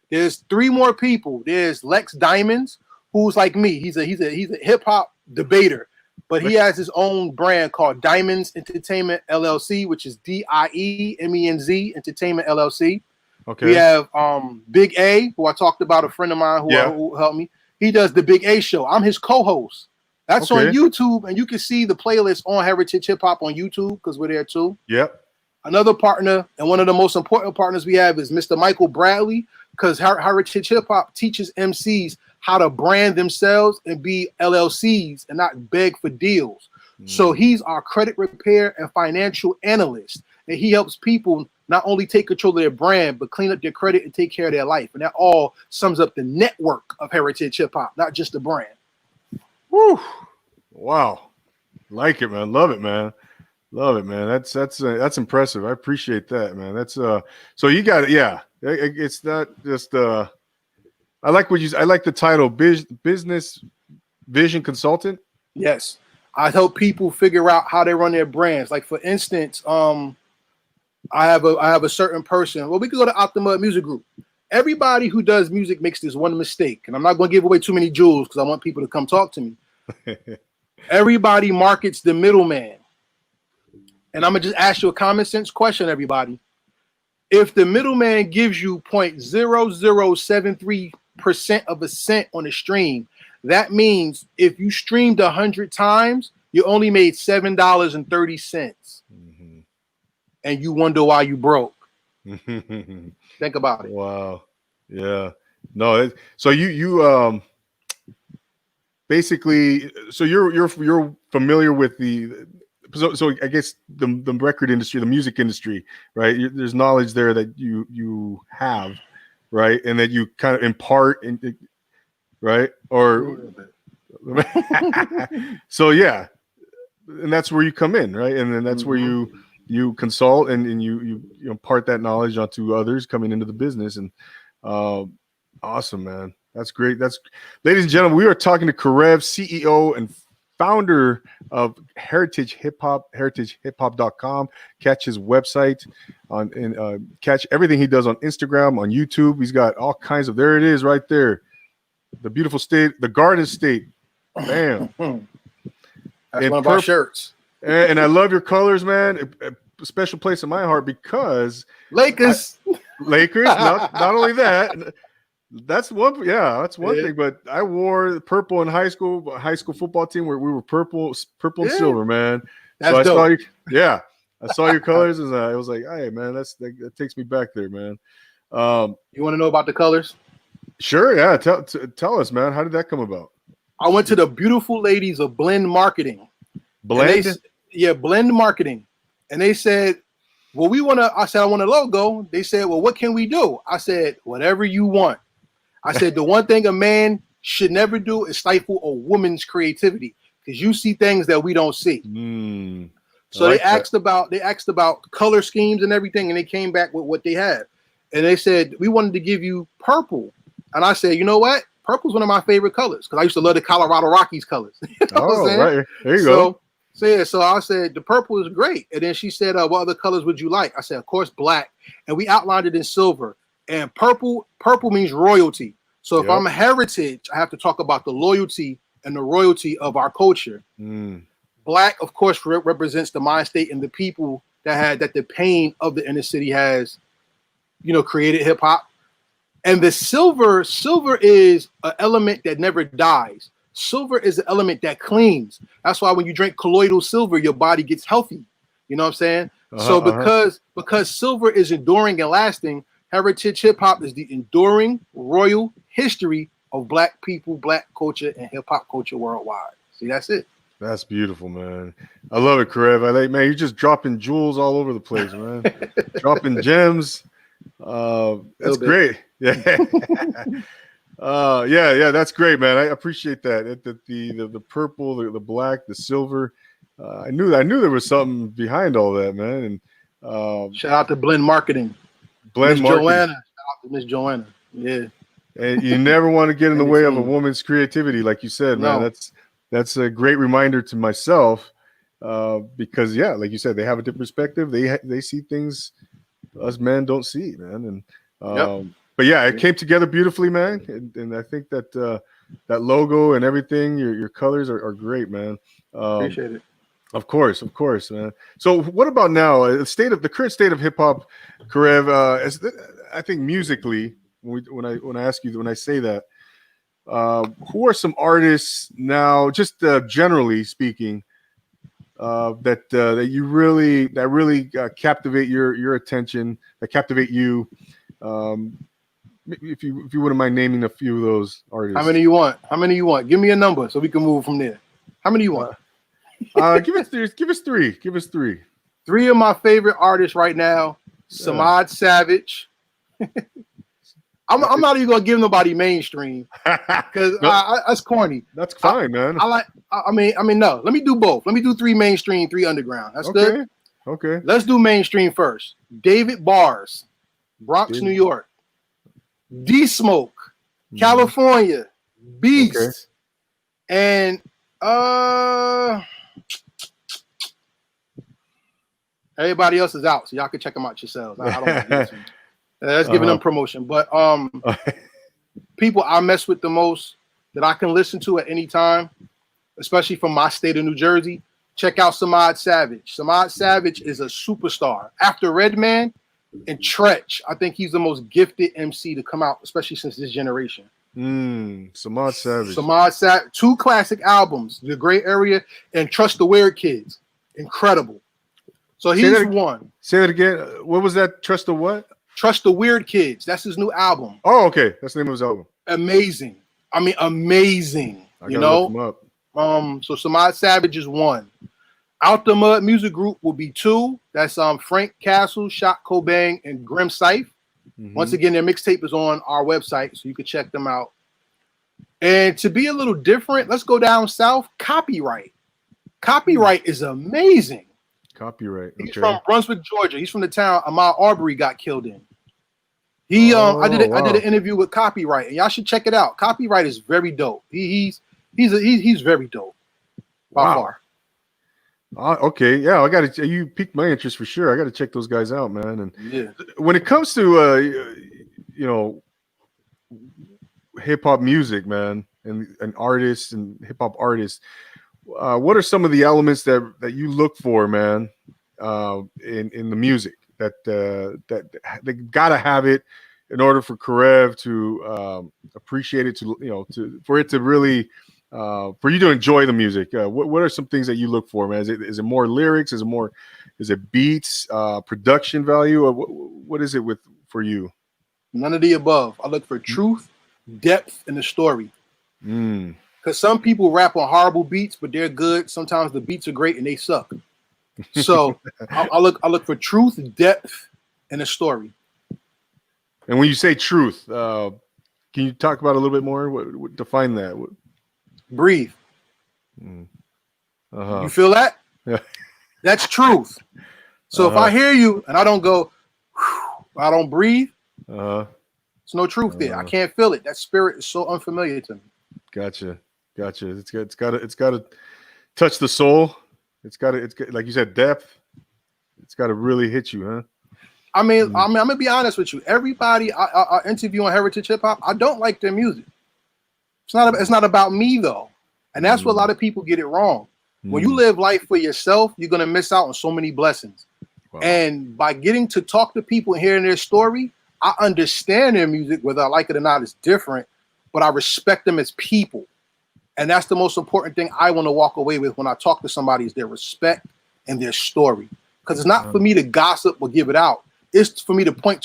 There's 3 more people. There's Lex Diamonds, who's like me. He's a hip hop debater, but he has his own brand called Diamonds Entertainment LLC, which is DIEMENZ Entertainment LLC. Okay. We have Big A, who I talked about, a friend of mine who helped me. He does the Big A Show. I'm his co-host. That's on YouTube, and you can see the playlist on Heritage Hip Hop on YouTube because we're there too. Yep. Another partner, and one of the most important partners we have, is Mr. Michael Bradley, because Heritage Hip Hop teaches MCs how to brand themselves and be LLCs and not beg for deals. So he's our credit repair and financial analyst, and he helps people not only take control of their brand, but clean up their credit and take care of their life. And that all sums up the network of Heritage Hip Hop, not just the brand. Woo! Wow, like it, man. Love it, man. Love it, man. That's impressive. I appreciate that, man. That's so you got it. Yeah, it's not just I like the title, business vision consultant. Yes, I help people figure out how they run their brands. Like for instance, I have a certain person. Well, we could go to Out the Mud Music Group. Everybody who does music makes this one mistake, and I'm not going to give away too many jewels because I want people to come talk to me. Everybody markets the middleman. And I'm going to just ask you a common sense question, everybody. If the middleman gives you 0.0073% of a cent on a stream, that means if you streamed 100 times, you only made $7.30. And you wonder why you broke. Think about it. Wow. Yeah. No. So you basically, so you're familiar with the. So I guess the record industry, the music industry, right? There's knowledge there that you have, right, and that you kind of impart, right? Or so yeah, and that's where you come in, right? And then that's where you consult and you impart that knowledge onto others coming into the business. And awesome, man. That's great. Ladies and gentlemen, we are talking to Karev, CEO and founder of Heritage Hip Hop, heritagehiphop.com. Catch his website and catch everything he does on Instagram, on YouTube. He's got all kinds of, there it is right there. The beautiful state, the Garden State. Bam. That's one of our shirts. And I love your colors, man. A special place in my heart because Lakers. Not only that. That's one thing. But I wore purple in high school football team where we were purple and silver, man. That's so dope. I saw your colors, and I was like, hey, man, that takes me back there, man. You want to know about the colors? Sure, yeah. Tell us, man. How did that come about? I went to the beautiful ladies of Blend Marketing. Blend Marketing, and they said, well, I said, I want a logo. They said, well, what can we do? I said, whatever you want. I said, the one thing a man should never do is stifle a woman's creativity, because you see things that we don't see. So they asked about color schemes and everything, and they came back with what they had. And they said, we wanted to give you purple. And I said, you know what? Purple's one of my favorite colors, because I used to love the Colorado Rockies colors. You know what I'm saying? Right. There you go. So I said, the purple is great. And then she said, what other colors would you like? I said, of course, black. And we outlined it in silver. And purple means royalty. So if I'm a heritage, I have to talk about the loyalty and the royalty of our culture. Black, of course, represents the mind state and the people that the pain of the inner city has, created hip hop. And the silver is an element that never dies. Silver is an element that cleans. That's why when you drink colloidal silver, your body gets healthy. You know what I'm saying? So because silver is enduring and lasting, Heritage Hip Hop is the enduring royal history of Black people, Black culture, and hip hop culture worldwide. See, that's it. That's beautiful, man. I love it, Karev. Man, you're just dropping jewels all over the place, man. Dropping gems. That's great. Yeah. That's great, man. I appreciate that. The purple, the black, the silver. I knew there was something behind all that, man. And shout out to Blend Marketing. Joanna. Shout out to Miss Joanna. Yeah. And you never want to get in the way of a woman's creativity, like you said, man. No. That's a great reminder to myself, because like you said, they have a different perspective. They see things us men don't see, man. And but yeah, it came together beautifully, man. And I think that that logo and everything, your colors are great, man. Appreciate it. Of course, man. So what about now? The current state of hip hop, Karev, I think musically, when I say that, who are some artists now, just generally speaking, that you really captivate your attention, that captivate you? If you wouldn't mind naming a few of those artists. How many you want? Give me a number so we can move from there. How many you want? Give us three. Three of my favorite artists right now: Samad Savage. I'm not even gonna give nobody mainstream because that's corny. That's fine, man. I mean, no. Let me do both. Let me do three mainstream, three underground. That's good. Okay. Let's do mainstream first. David Bars, Bronx, New York. D Smoke, California. Beast, and everybody else is out, so y'all can check them out yourselves. I don't want to do this one. That's giving them promotion, but people I mess with the most that I can listen to at any time, especially from my state of New Jersey. Check out Samad Savage. Samad Savage is a superstar. After Redman and Tretch, I think he's the most gifted MC to come out, especially since this generation. Samad Savage. Samad Savage, 2 classic albums, The Gray Area and Trust the Weird Kids. Incredible. So he's one. Say that again. What was that? Trust the what? Trust the Weird Kids. That's his new album. Oh, okay. That's the name of his album. Amazing. I mean, amazing. You know? Look him up. So Samad Savage is 1. Out the Mud Music Group will be 2. That's Frank Castle, Shot Cobain, and Grim Syfe. Once again, their mixtape is on our website, so you can check them out. And to be a little different, let's go down south. Copyright. Copyright is amazing. Copyright. Okay. He's from Brunswick, Georgia. He's from the town Ahmaud Arbery got killed in. I did wow. an interview with Copyright, and y'all should check it out. Copyright is very dope. He's very dope by Wow. far. Okay, yeah, I got to. You piqued my interest for sure. I got to check those guys out, man. And Yeah. when it comes to you know, hip hop music, man, and artists and hip hop artists, what are some of the elements that you look for, man, in the music that they gotta have it in order for Karev to appreciate it, to for it to really for you to enjoy the music? What are some things that you look for, man? Is it more lyrics? Is it beats, production value, or what is it for you? None of the above. I look for truth, depth, and the story. Mm. Because some people rap on horrible beats, but they're good. Sometimes the beats are great and they suck. So I look for truth, depth, and a story. And when you say truth, can you talk about it a little bit more? What define that? Breathe. Uh-huh. You feel that? Yeah. That's truth. So if I hear you and I don't go, I don't breathe, there's no truth there. I can't feel it. That spirit is so unfamiliar to me. Gotcha. It's got to touch the soul. It's got like you said, depth. It's got to really hit you, huh? I mean, I'm gonna be honest with you. Everybody I interview on Heritage Hip Hop, I don't like their music. It's not about me though, and that's what a lot of people get it wrong. When you live life for yourself, you're gonna miss out on so many blessings. Wow. And by getting to talk to people and hearing their story, I understand their music, whether I like it or not. It's different, but I respect them as people. And that's the most important thing I want to walk away with when I talk to somebody is their respect and their story. Because it's not for me to gossip or give it out. It's for me to point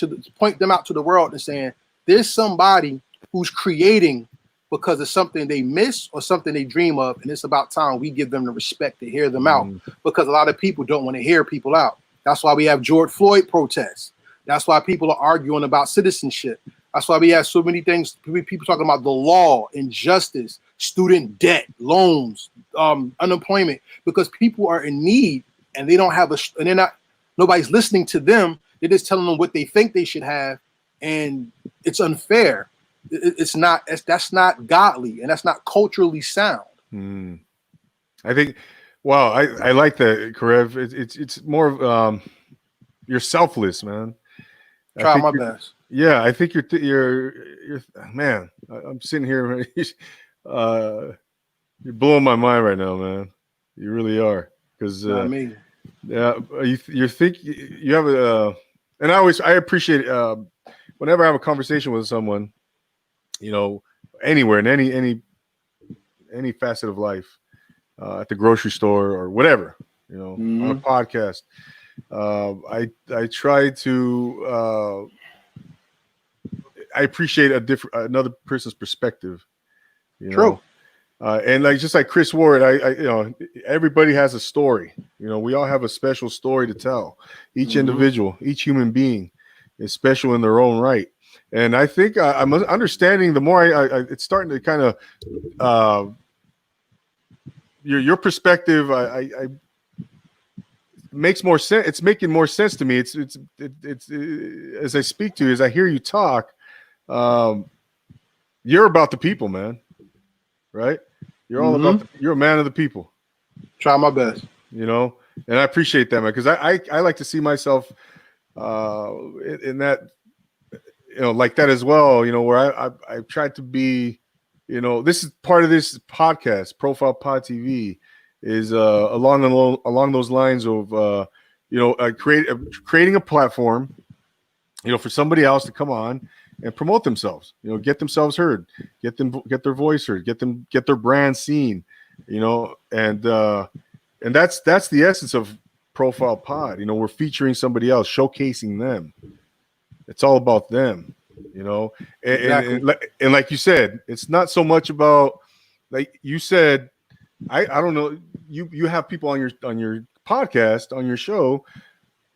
them out to the world and saying, there's somebody who's creating because of something they miss or something they dream of. And it's about time we give them the respect to hear them out, because a lot of people don't want to hear people out. That's why we have George Floyd protests. That's why people are arguing about citizenship. That's why we have so many things. People talking about the law, injustice, student debt, loans, unemployment, because people are in need and they don't have nobody's listening to them. They're just telling them what they think they should have. And it's unfair. That's not godly, and that's not culturally sound. I think, wow, I like that, Karev. It's more of you're selfless, man. Try my best. Yeah, I think you're man. I'm sitting here. You're blowing my mind right now, man. You really are, because yeah, you think you have and I appreciate whenever I have a conversation with someone, anywhere in any facet of life, at the grocery store or whatever, on a podcast. I try to I appreciate another person's perspective. True. And just like Chris Ward, everybody has a story. We all have a special story to tell. Each individual, each human being is special in their own right. And I think I'm understanding the more it's starting to kind of your perspective. I makes more sense. It's making more sense to me. It's as I speak to you, as I hear you talk. You're about the people, man. Right? You're all about. You're a man of the people. Try my best. And I appreciate that, man, because I like to see myself in that, like that as well. Where I've tried to be. This is part of this podcast, Profile Pod TV, is along those lines of creating a platform, for somebody else to come on and promote themselves, get themselves heard, get their voice heard, get their brand seen, and that's the essence of Profile Pod. We're featuring somebody else, showcasing them. It's all about them, Exactly. and like you said, it's not so much about, like you said, I don't know, you have people on your podcast, on your show,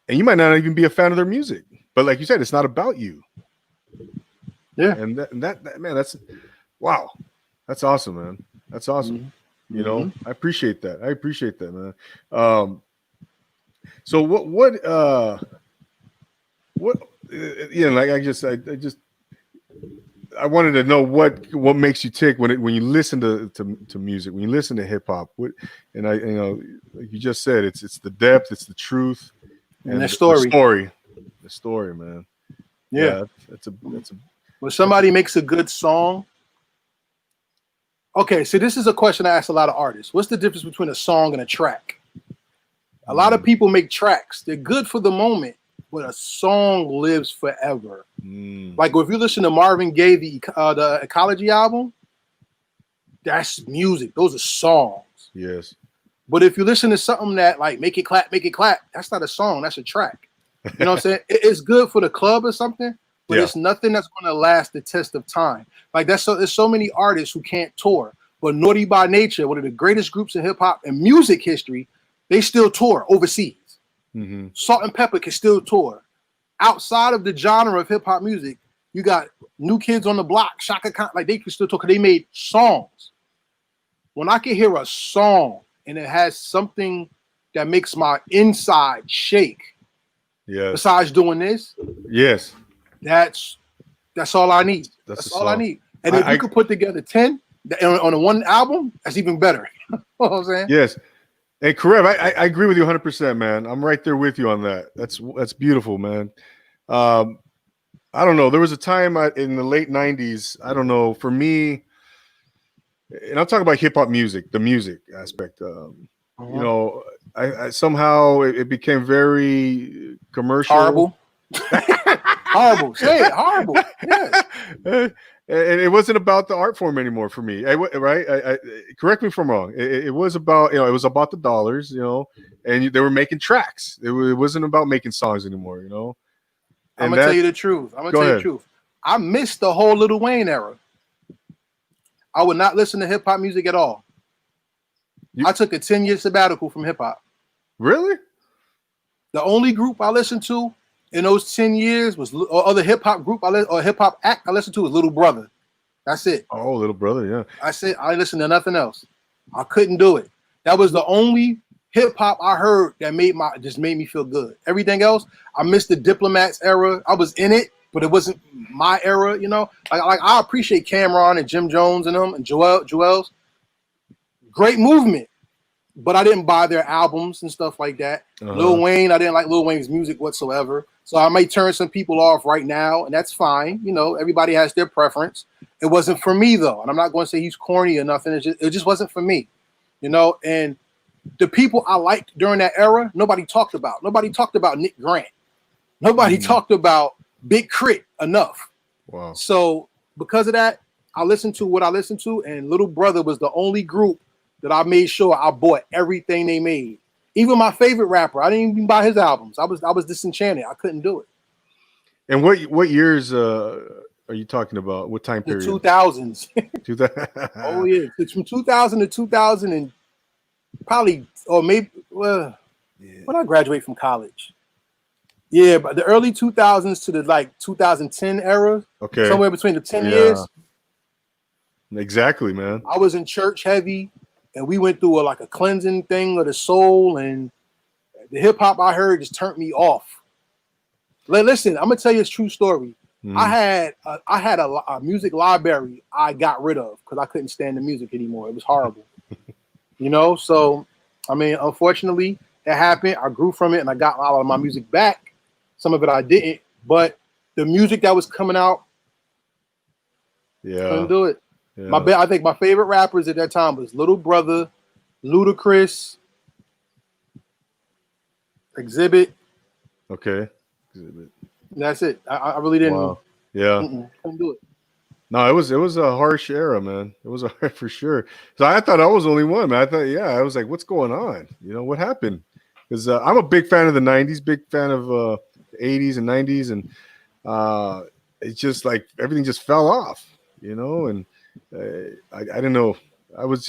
and you might not even be a fan of their music, but like you said, it's not about you. Yeah. And that man, that's wow. That's awesome, man. That's awesome. I appreciate that. Man. So what you know, like I wanted to know what makes you tick when you listen to music, when you listen to hip hop. And I, you know, like you just said, it's the depth, it's the truth, And and the story. the story, man. Yeah. That's a When somebody makes a good song. Okay, so this is a question I ask a lot of artists. What's the difference between a song and a track? A lot of people make tracks. They're good for the moment, but a song lives forever. Like if you listen to Marvin Gaye, the Ecology album, that's music. Those are songs. Yes. But if you listen to something that like make it clap, that's not a song. That's a track. You know what I'm saying? It's good for the club or something, but it's nothing that's going to last the test of time. Like there's so many artists who can't tour. But Naughty by Nature, one of the greatest groups in hip hop and music history, they still tour overseas. Salt and Pepper can still tour. Outside of the genre of hip hop music, you got New Kids on the Block, Shaka Khan, like they can still tour because they made songs. When I can hear a song and it has something that makes my inside shake, besides doing this, that's all I need. That's all I need. And if you could put together 10 on a one album, that's even better. You know what I'm saying? Yes. Hey, Karev, I agree with you 100%, man. I'm right there with you on that. That's beautiful, man. I don't know. There was a time in the late 90s, I don't know, for me, and I'm talking about hip hop music, the music aspect. You know, I somehow it became very commercial. Horrible. Horrible. Say it. Horrible. Yeah. And it wasn't about the art form anymore for me, right? Correct me if I'm wrong. It was about, you know, it was about the dollars, you know, and they were making tracks. It wasn't about making songs anymore, you know. I'm gonna tell you the truth. I missed the whole Lil Wayne era. I would not listen to hip hop music at all. I took a 10-year sabbatical from hip hop. Really? The only group I listened to in those 10 years was other hip hop group or hip hop act I listened to was Little Brother. That's it. Oh, Little Brother, yeah. I said I listened to nothing else. I couldn't do it. That was the only hip hop I heard that made me feel good. Everything else, I missed the Diplomats era. I was in it, but it wasn't my era, you know. Like I appreciate Cameron and Jim Jones and them and Joel's. Great movement. But I didn't buy their albums and stuff like that. Lil Wayne, I didn't like Lil Wayne's music whatsoever. So I may turn some people off right now, and that's fine. You know, everybody has their preference. It wasn't for me, though. And I'm not going to say he's corny or nothing. It just wasn't for me, you know. And the people I liked during that era, nobody talked about. Nobody talked about Nick Grant. Nobody talked about Big Crit enough. Wow. So because of that, I listened to what I listened to, and Little Brother was the only group that I made sure I bought everything they made. Even my favorite rapper, I didn't even buy his albums. I was disenchanted. I couldn't do it. And what years are you talking about? What time period? The 2000s. 2000. Oh yeah, it's from 2000 to 2000 and probably, or maybe when I graduate from college. Yeah, but the early 2000s to the like 2010 era. Okay. Somewhere between the 10 years. Exactly, man. I was in church heavy. And we went through a cleansing thing of the soul, and the hip hop I heard just turned me off. Listen, I'm gonna tell you a true story. I had a music library I got rid of because I couldn't stand the music anymore. It was horrible, you know. So, I mean, unfortunately, that happened. I grew from it, and I got a lot of my music back. Some of it I didn't, but the music that was coming out, couldn't do it. Yeah. I think my favorite rappers at that time was Little Brother, Ludacris, Exhibit. Okay. Exhibit. That's it. I really didn't. Wow. Yeah. Couldn't do it. No, it was a harsh era, man. It was for sure. So I thought I was the only one, man. I thought, I was like, what's going on? You know, what happened? Because I'm a big fan of the 90s, big fan of the 80s and 90s. And it's just like everything just fell off, you know, and I didn't know. I was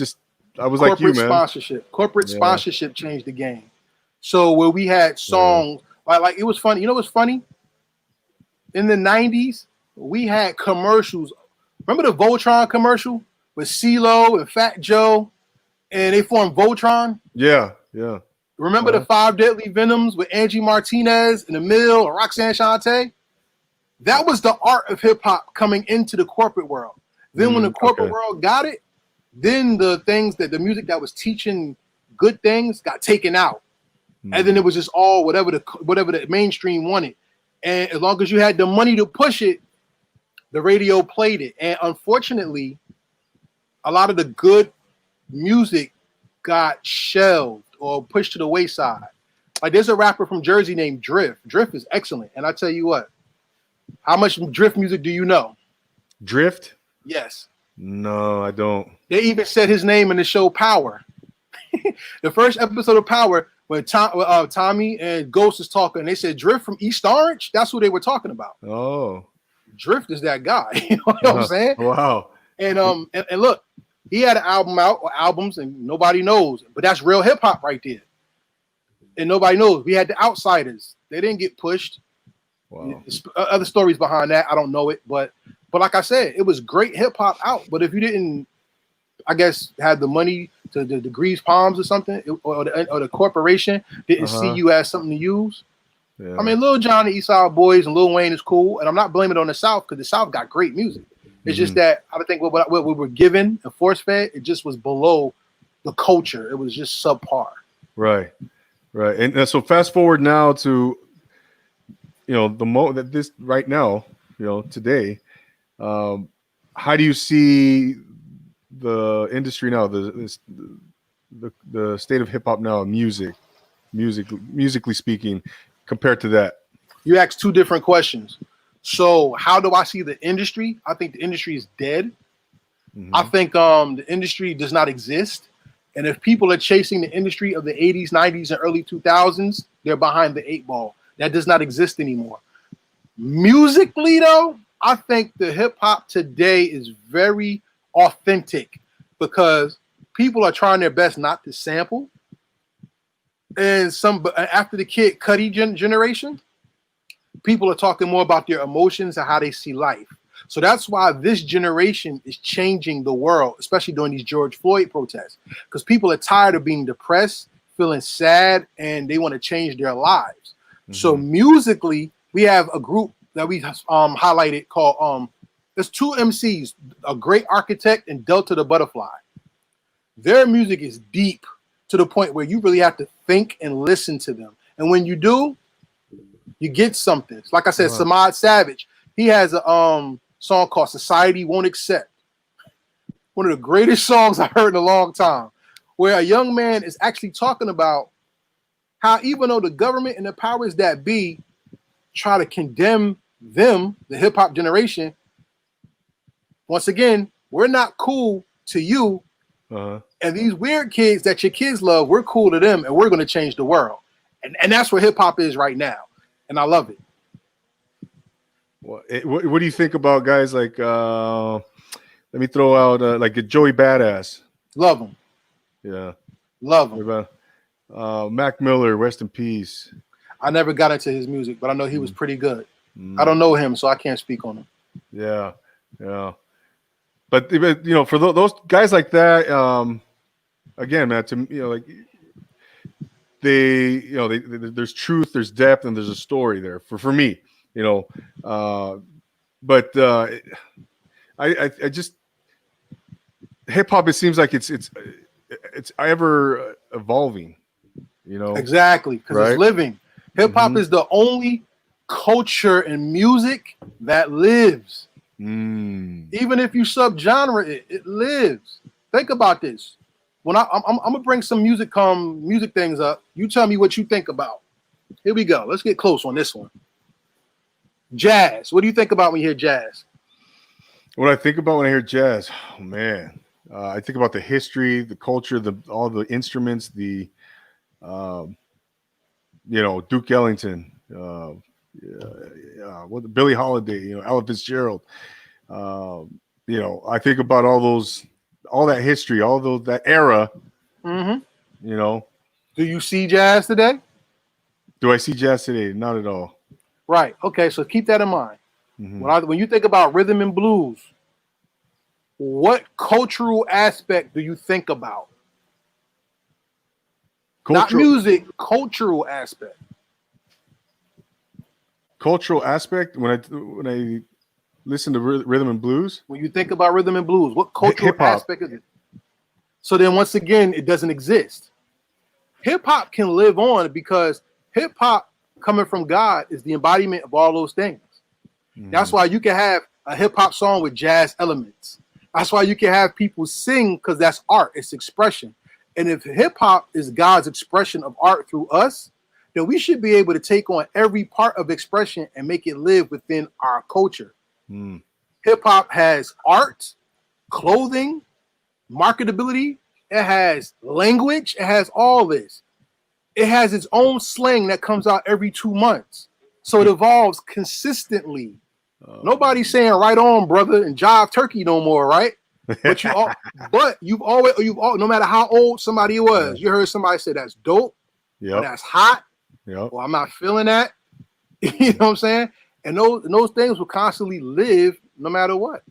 like you, man. Corporate sponsorship changed the game. So where we had songs, like it was funny. You know what's funny? In the 90s, we had commercials. Remember the Voltron commercial with CeeLo and Fat Joe, and they formed Voltron? Yeah. Remember the 5 Deadly Venoms with Angie Martinez and Emil and Roxanne Shante? That was the art of hip hop coming into the corporate world. Then when the corporate Okay. world got it, then the music that was teaching good things got taken out. And then it was just all whatever the mainstream wanted. And as long as you had the money to push it, the radio played it. And unfortunately, a lot of the good music got shelved or pushed to the wayside. Like there's a rapper from Jersey named Drift. Drift is excellent. And I tell you what, how much Drift music do you know? Drift? Yes. No, I don't. They even said his name in the show Power. The first episode of Power, when Tommy and Ghost is talking, they said Drift from East Orange. That's who they were talking about. Oh. Drift is that guy. You know what I'm saying? Wow. And look, he had an album out or albums and nobody knows. But that's real hip hop right there. And nobody knows. We had the Outsiders. They didn't get pushed. Wow. Other stories behind that, I don't know it. But like I said, it was great hip hop out. But if you didn't, I guess, have the money to the degrees palms or something, or the corporation didn't see you as something to use. Yeah. I mean, Lil Jon, the East Side Boys, and Lil Wayne is cool. And I'm not blaming it on the South because the South got great music. It's just that I think what we were given and force fed, it just was below the culture. It was just subpar. Right. Right. And so fast forward now to, that this right now, today, how do you see the industry now, the state of hip hop now, musically speaking, compared to that? You asked two different questions. So how do I see the industry? I think the industry is dead. I think the industry does not exist. And if people are chasing the industry of the 80s, 90s, and early 2000s, they're behind the eight ball. That does not exist anymore. Musically, though, I think the hip hop today is very authentic because people are trying their best not to sample. And after the Kid Cudi generation, people are talking more about their emotions and how they see life. So that's why this generation is changing the world, especially during these George Floyd protests, because people are tired of being depressed, feeling sad, and they want to change their lives. So musically, we have a group that we highlighted called there's two MCs, a great architect and Delta the Butterfly. Their music is deep to the point where you really have to think and listen to them. And when you do, you get something. Like I said, Samad Savage, he has a song called Society Won't Accept. One of the greatest songs I heard in a long time, where a young man is actually talking about how even though the government and the powers that be try to condemn them, the hip hop generation, once again, we're not cool to you. And these weird kids that your kids love, we're cool to them, and we're going to change the world. And that's where hip hop is right now. And I love it. What do you think about guys like, let me throw out like a Joey Badass? Love him. Yeah. Love him. Mac Miller, rest in peace. I never got into his music, but I know he was pretty good. I don't know him, so I can't speak on him. Yeah. Yeah. But for those guys like that, again, man, there's truth, there's depth, and there's a story there for me, but I just hip hop, it seems like it's ever evolving, exactly, because it's living. Hip hop is the only culture and music that lives. Even if you subgenre it lives. Think about this. When I'm gonna bring some music things up, you tell me what you think about. Here we go. Let's get close on this one. Jazz. What do you think about when you hear jazz? What I think about when I hear jazz, oh man, I think about the history, the culture, all the instruments, the Duke Ellington, Billie Holiday, Ella Fitzgerald. I think about all that history, that era. Do you see jazz today? Do I see jazz today? Not at all. Right. Okay. So keep that in mind. When you think about rhythm and blues, what cultural aspect do you think about? Not music, cultural aspect. cultural aspect when I listen to rhythm and blues. When you think about rhythm and blues, what cultural Hip hop. aspect is it? So then once again, it doesn't exist. Hip hop can live on because hip hop coming from God is the embodiment of all those things. That's why you can have a hip hop song with jazz elements. That's why you can have people sing, because that's art, it's expression. And if hip hop is God's expression of art through us, then we should be able to take on every part of expression and make it live within our culture. Hip hop has art, clothing, marketability, it has language, it has all this. It has its own slang that comes out every 2 months. So it evolves consistently. Nobody's saying right on, brother, and jive turkey no more, right? But you've always no matter how old somebody was, you heard somebody say that's dope, or that's hot, or I'm not feeling that. You know what I'm saying? And those things will constantly live no matter what.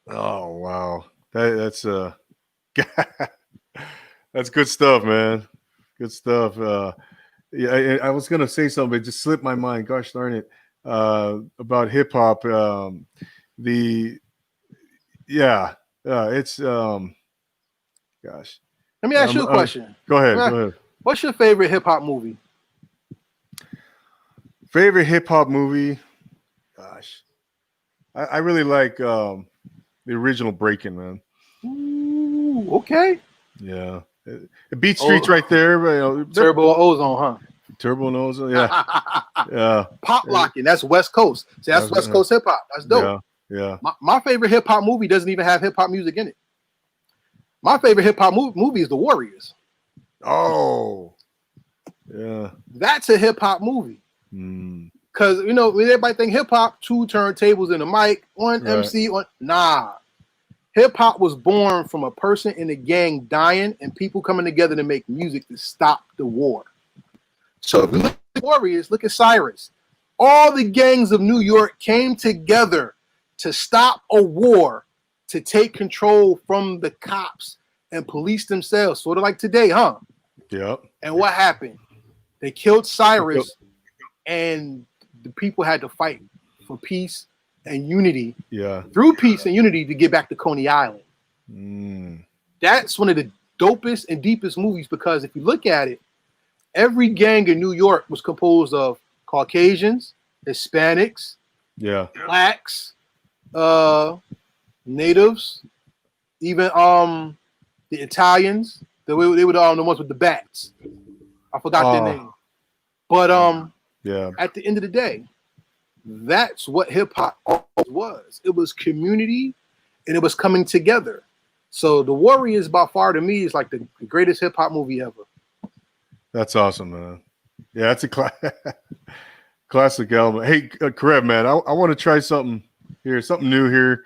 Oh wow. That's that's good stuff, man. Good stuff. Yeah, I was gonna say something, but it just slipped my mind. Gosh darn it. About hip hop. It's gosh. Let me ask you a question. Go ahead. What's your favorite hip hop movie? Favorite hip hop movie? Gosh. I really like the original Breakin', man. Ooh, okay. Yeah. Beat Street's right there. But, Turbo and Ozone, huh? Turbo and Ozone, yeah. Yeah. Pop locking, that's West Coast. See, that's West Coast hip hop. That's dope. Yeah. My favorite hip hop movie doesn't even have hip hop music in it. My favorite hip hop movie is The Warriors. Oh. Yeah. That's a hip hop movie. Because, when everybody think hip hop, 2 turntables and a mic, 1 MC, nah. Hip hop was born from a person in a gang dying and people coming together to make music to stop the war. So if you look at the Warriors, look at Cyrus. All the gangs of New York came together to stop a war, to take control from the cops and police themselves, sort of like today, huh? Yep. And what happened? They killed Cyrus, and the people had to fight for peace and unity. Yeah. Through peace and unity to get back to Coney Island. That's one of the dopest and deepest movies, because if you look at it, every gang in New York was composed of Caucasians, Hispanics, blacks, natives, even the Italians. They were the ones with the bats. I forgot their name. But at the end of the day, that's what hip hop was. It was community, and it was coming together. So The Warriors, by far, to me, is like the greatest hip hop movie ever. That's awesome, man. Yeah, that's a classic album. Hey, Karev, man, I want to try something new here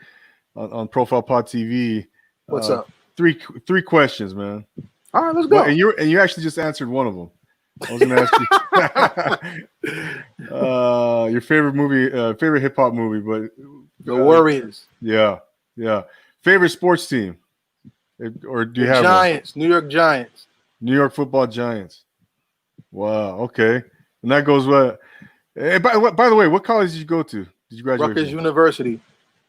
on Profile Pod TV. What's up? Three questions, man. All right, let's go. And you actually just answered one of them. I was going to ask you your favorite movie, favorite hip hop movie, but The Warriors. Yeah. Favorite sports team, or do you have Giants? One? New York Giants. New York Football Giants. Wow. Okay, and that goes what? Hey, by the way, what college did you go to? Did you graduate? Rutgers University.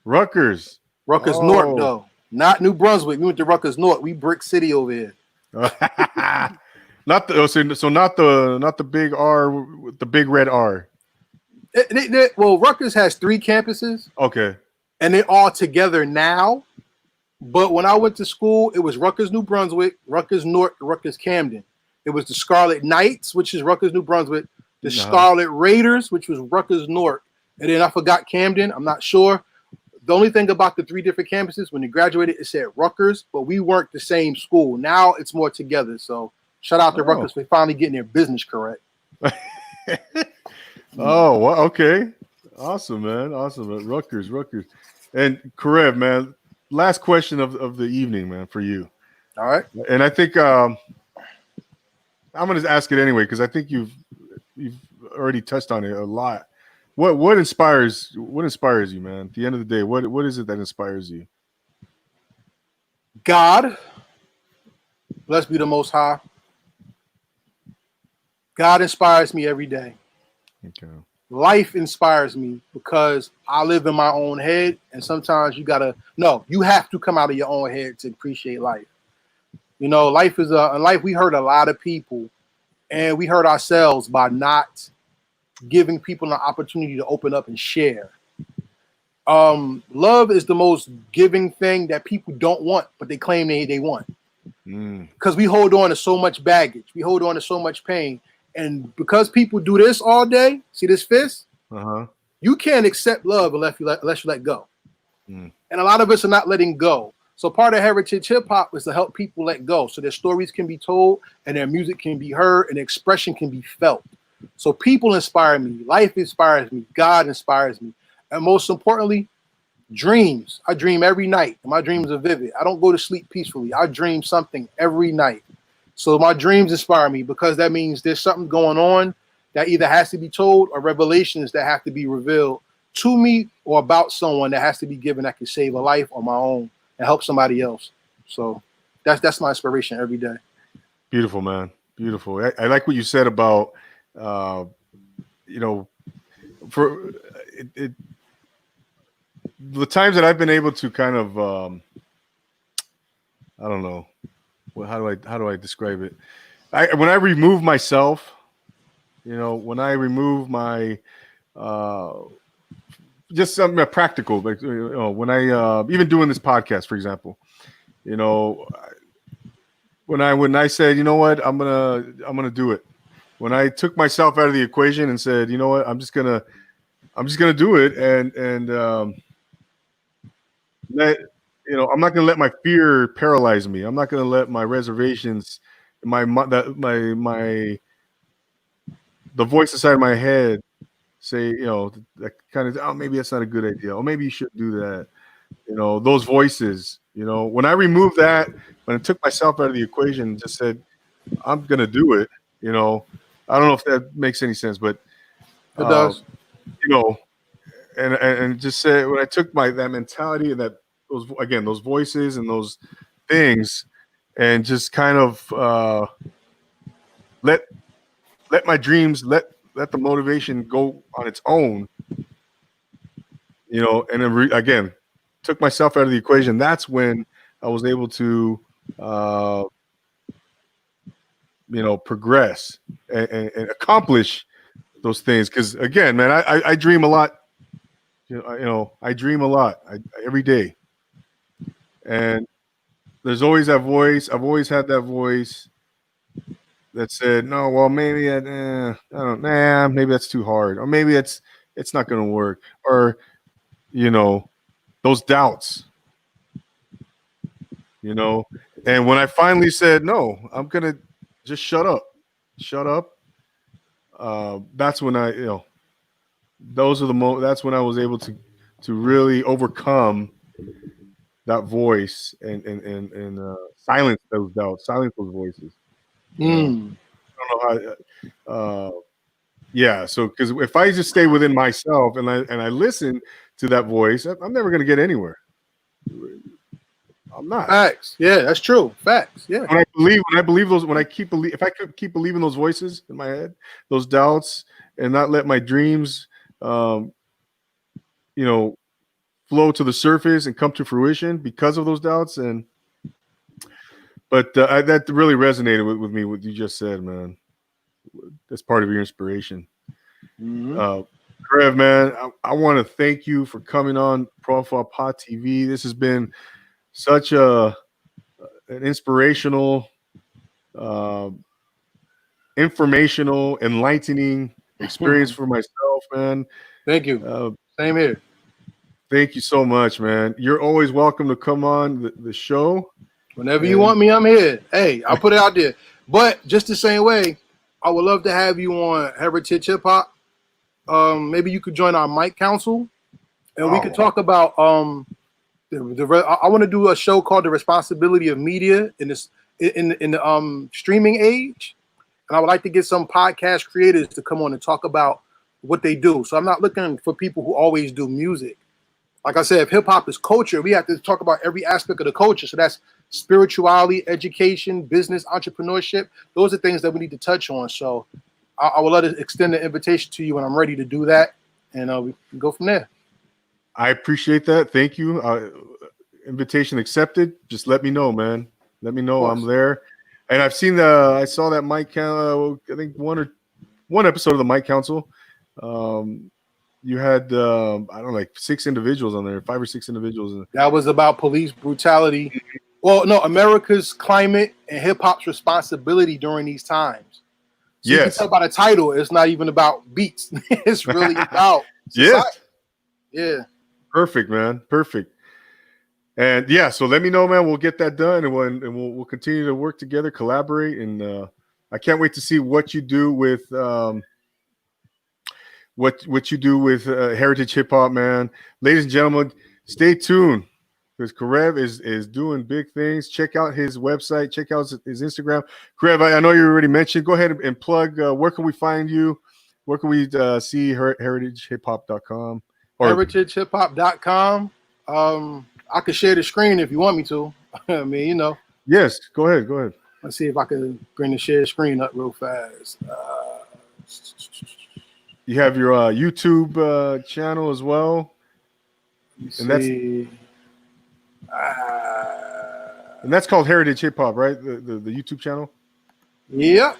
Rutgers North, though, not New Brunswick. We went to Rutgers North. We Brick City over here. Not the big R with the big red R. Well, Rutgers has 3 campuses. Okay. And they're all together now. But when I went to school, it was Rutgers New Brunswick, Rutgers North, Rutgers Camden. It was the Scarlet Knights, which is Rutgers New Brunswick, the Scarlet Raiders, which was Rutgers North. And then I forgot Camden. I'm not sure. The only thing about the 3 different campuses, when they graduated, it said Rutgers, but we weren't the same school. Now it's more together. So shout out to Rutgers for finally getting their business correct. Okay. Awesome, man. Rutgers. And Karev, man, last question of the evening, man, for you. All right. And I think I'm going to ask it anyway, because I think you've already touched on it a lot. What inspires you, man? At the end of the day, what is it that inspires you? God, blessed be the Most High. God inspires me every day. Okay. life inspires me because I live in my own head, and sometimes you have to come out of your own head to appreciate life. Life is in life. We hurt a lot of people, and we hurt ourselves by not giving people an opportunity to open up and share. Love is the most giving thing that people don't want, but they claim they want. Because we hold on to so much baggage, we hold on to so much pain, and because people do this all day, see this fist, you can't accept love unless you let go. And a lot of us are not letting go. So part of heritage hip hop is to help people let go, so their stories can be told, and their music can be heard, and expression can be felt. So people inspire me, life inspires me, God inspires me, and most importantly, dreams. I dream every night, and my dreams are vivid. I don't go to sleep peacefully. I dream something every night. So my dreams inspire me because that means there's something going on that either has to be told or revelations that have to be revealed to me or about someone that has to be given that can save a life on my own and help somebody else. So that's my inspiration every day. Beautiful, man. Beautiful. I like what you said about, for it the times that I've been able to kind of, I don't know, how do I describe it? When I remove myself, when I remove my, just something practical, like, when I, even doing this podcast, for example, when I said, you know what, I'm gonna do it. When I took myself out of the equation and said, you know what, I'm just gonna do it, and I'm not gonna let my fear paralyze me. I'm not gonna let my reservations, the voice inside my head say, that kind of, oh, maybe that's not a good idea. Or maybe you should do that. Those voices, when I removed that, when I took myself out of the equation and just said, I'm going to do it, I don't know if that makes any sense, but it does. And just say, when I took that mentality and those voices and those things, and just kind of let my dreams, let the motivation go on its own, and then again, took myself out of the equation. That's when I was able to, progress and accomplish those things. Because again, man, I dream a lot. I dream a lot every day, and there's always that voice. I've always had that voice that said, "No, well, maybe I don't. Nah, maybe that's too hard, or maybe it's not going to work," or those doubts. And when I finally said, "No, I'm gonna just shut up," that's when that's when I was able to really overcome that voice and silence those doubts, silence those voices. I don't know how. Yeah, so because if I just stay within myself and I listen to that voice, I'm never going to get anywhere. I'm not. Facts. Yeah, that's true. Facts. Yeah. When I believe those, if I could keep believing those voices in my head, those doubts, and not let my dreams, flow to the surface and come to fruition because of those doubts. But that really resonated with me, what you just said, man. That's part of your inspiration. Karev, man, I want to thank you for coming on Profile Pod TV. This has been such an inspirational, informational, enlightening experience for myself, man. Thank you. Same here. Thank you so much, man. You're always welcome to come on the show. Whenever you want me, I'm here. Hey, I'll put it out there. But just the same way, I would love to have you on Heritage Hip Hop. Maybe you could join our Mic Council, and we could talk about I want to do a show called The Responsibility of Media in the streaming age, and I would like to get some podcast creators to come on and talk about what they do. So I'm not looking for people who always do music. Like I said, if hip hop is culture, we have to talk about every aspect of the culture. So that's spirituality, education, business, entrepreneurship. Those are things that we need to touch on. So I will let it extend the invitation to you when I'm ready to do that, and we can go from there. I appreciate that. Thank you. Invitation accepted. Just let me know, man. Let me know. I'm there. And I saw that Mike, I think one episode of the Mike Council. You had, I don't know, like 6 individuals on there, 5 or 6 individuals. That was about police brutality. Well, no, America's climate and hip hop's responsibility during these times. So you can tell by the title, it's not even about beats. It's really about society. Yeah. Perfect, man. Perfect. And yeah, so let me know, man. We'll get that done, and we'll continue to work together, collaborate, and I can't wait to see what you do with what you do with Heritage Hip Hop, man. Ladies and gentlemen, stay tuned because Karev is doing big things. Check out his website. Check out his Instagram. Karev, I know you already mentioned. Go ahead and plug. Where can we find you? Where can we see heritagehiphop.com? Heritagehiphop.com. I could share the screen if you want me to. I mean, you know. Yes, go ahead. Let's see if I can bring the share screen up real fast. You have your YouTube channel as well. And that's called Heritage Hip Hop, right? The YouTube channel? Yeah.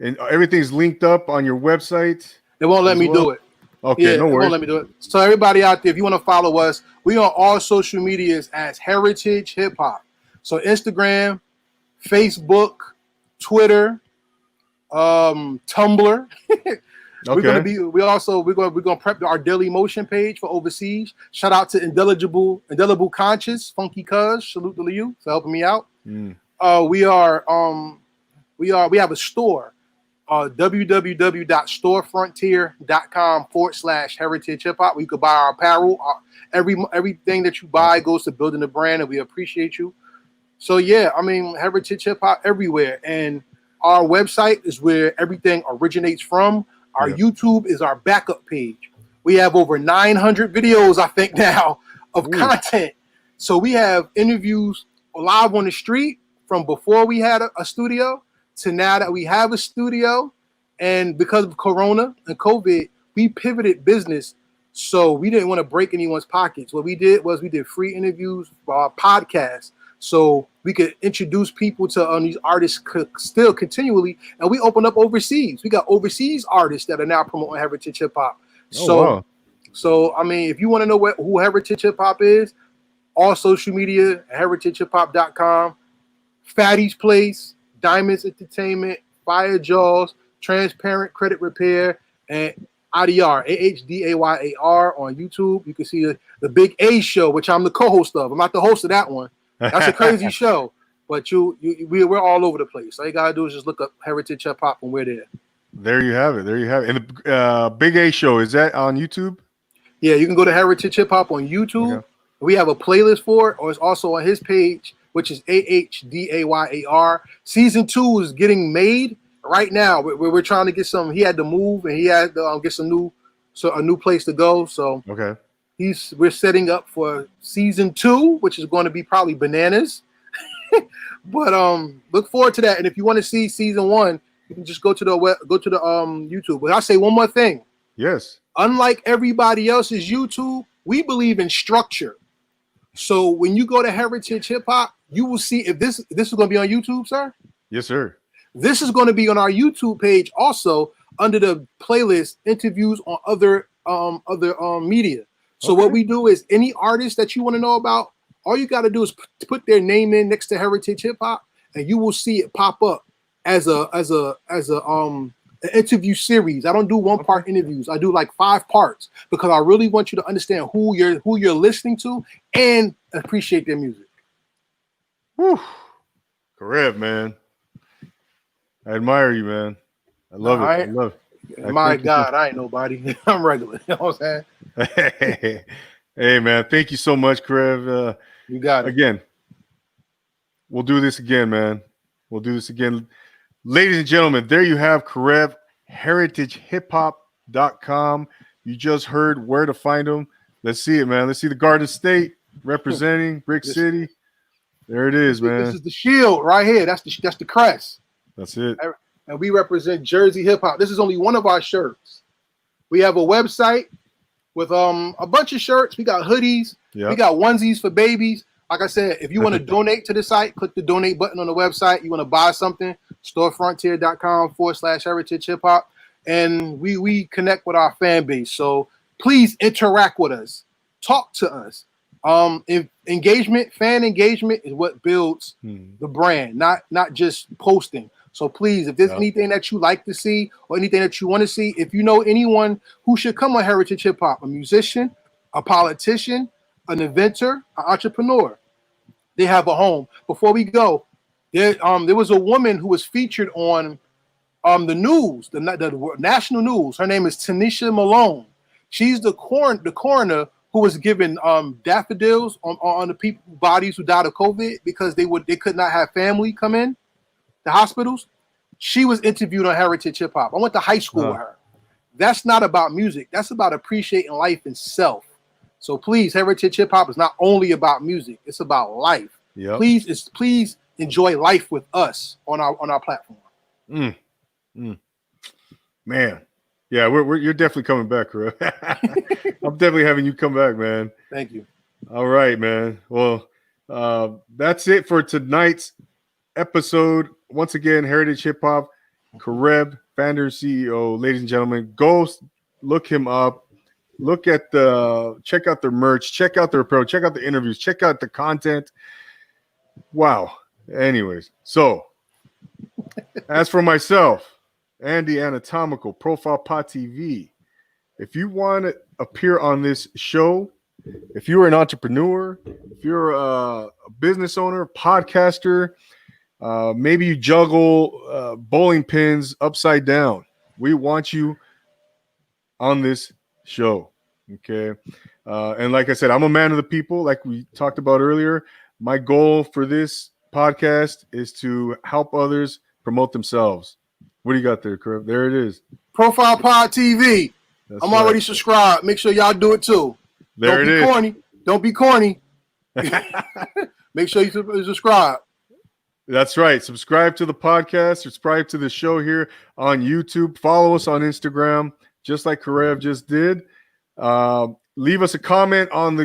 And everything's linked up on your website? It won't let me do it. Okay, no worries. It won't let me do it. So everybody out there, if you want to follow us, we on all social medias as Heritage Hip Hop. So Instagram, Facebook, Twitter, Tumblr. Okay. We're gonna prep our Daily Motion page for overseas. Shout out to Indelible Conscious, Funky Cuz, salute to you for helping me out. We have a store. www.storefrontier.com/heritage hip hop. We could buy our apparel. Everything that you buy goes to building the brand, and we appreciate you. So yeah, I mean, Heritage Hip Hop everywhere, and our website is where everything originates from. Our YouTube is our backup page. We have over 900 videos, I think, now of content. So we have interviews live on the street from before we had a studio to now that we have a studio. And because of Corona and COVID, we pivoted business. So we didn't want to break anyone's pockets. What we did was we did free interviews for our podcast. So we could introduce people to these artists still continually. And we open up overseas. We got overseas artists that are now promoting Heritage Hip Hop. So I mean, if you want to know who Heritage Hip Hop is, all social media, heritagehiphop.com, Fatty's Place, Diamonds Entertainment, Fire Jaws, Transparent Credit Repair, and ADYAR, AHDAYAR on YouTube. You can see the Big A Show, which I'm the co-host of. I'm not the host of that one. That's a crazy show, but we're all over the place. All you gotta do is just look up Heritage Hip Hop, and we're there. There you have it. And the Big A Show, is that on YouTube? Yeah, you can go to Heritage Hip Hop on YouTube. Okay. We have a playlist for it, or it's also on his page, which is AHDAYAR. Season 2 is getting made right now. We're trying to get some. He had to move, and he had to get a new place to go. So okay. We're setting up for season 2, which is going to be probably bananas. But look forward to that. And if you want to see season 1, you can just go to the YouTube. But I'll say one more thing. Yes. Unlike everybody else's YouTube, we believe in structure. So when you go to Heritage Hip Hop, you will see if this is going to be on YouTube, sir. Yes, sir. This is going to be on our YouTube page also under the playlist interviews on other media. So what we do is any artist that you want to know about, all you got to do is put their name in next to Heritage Hip Hop, and you will see it pop up as an interview series. I don't do one-part interviews. I do like 5 parts because I really want you to understand who you're listening to and appreciate their music. Whew. Karev, man. I admire you, man. I love it. I love it. My God, I ain't nobody. I'm regular. You know what I'm saying? Hey, man. Thank you so much, Karev. You got it. Again, we'll do this again, man. We'll do this again. Ladies and gentlemen, there you have Karev, heritagehiphop.com. You just heard where to find him. Let's see it, man. Let's see the Garden State representing Brick City. There it is, man. This is the shield right here. That's the crest. That's it. and we represent Jersey hip hop. This is only one of our shirts. We have a website with a bunch of shirts. We got hoodies. Yep. We got onesies for babies. Like I said, if you want to donate to the site, click the donate button on the website. You want to buy something, storefrontier.com/heritage hip hop. And we connect with our fan base. So please interact with us. Talk to us. Engagement, fan engagement is what builds the brand, not just posting. So please, if there's anything that you like to see or anything that you want to see, if you know anyone who should come on Heritage Hip Hop, a musician, a politician, an inventor, an entrepreneur, they have a home. Before we go, there was a woman who was featured on the news, the national news. Her name is Tanisha Malone. She's the coroner who was given daffodils on the people bodies who died of COVID because they could not have family come in the hospitals. She was interviewed on Heritage Hip Hop. I went to high school with her. That's not about music. That's about appreciating life itself. So please, Heritage Hip Hop is not only about music. It's about life. Yep. Please enjoy life with us on our platform. Man. Yeah, you're definitely coming back, Karev. I'm definitely having you come back, man. Thank you. All right, man. Well, that's it for tonight's episode. Once again, Heritage Hip Hop, Karev, founder and CEO. Ladies and gentlemen, go look him up. Check out their merch, check out their approach, check out the interviews, check out the content. Wow. Anyways, so as for myself, Andy Anatomical, Profile Pod TV. If you want to appear on this show, if you're an entrepreneur, if you're a business owner, podcaster, maybe you juggle bowling pins upside down, we want you on this show. Okay. And like I said, I'm a man of the people, like we talked about earlier. My goal for this podcast is to help others promote themselves. What do you got there, Karev? There it is. Profile Pod TV. That's I'm already subscribed. Make sure y'all do it too. There it is. Corny. Don't be corny. Make sure you subscribe. That's right. Subscribe to the podcast. Subscribe to the show here on YouTube. Follow us on Instagram, just like Karev just did. Leave us a comment on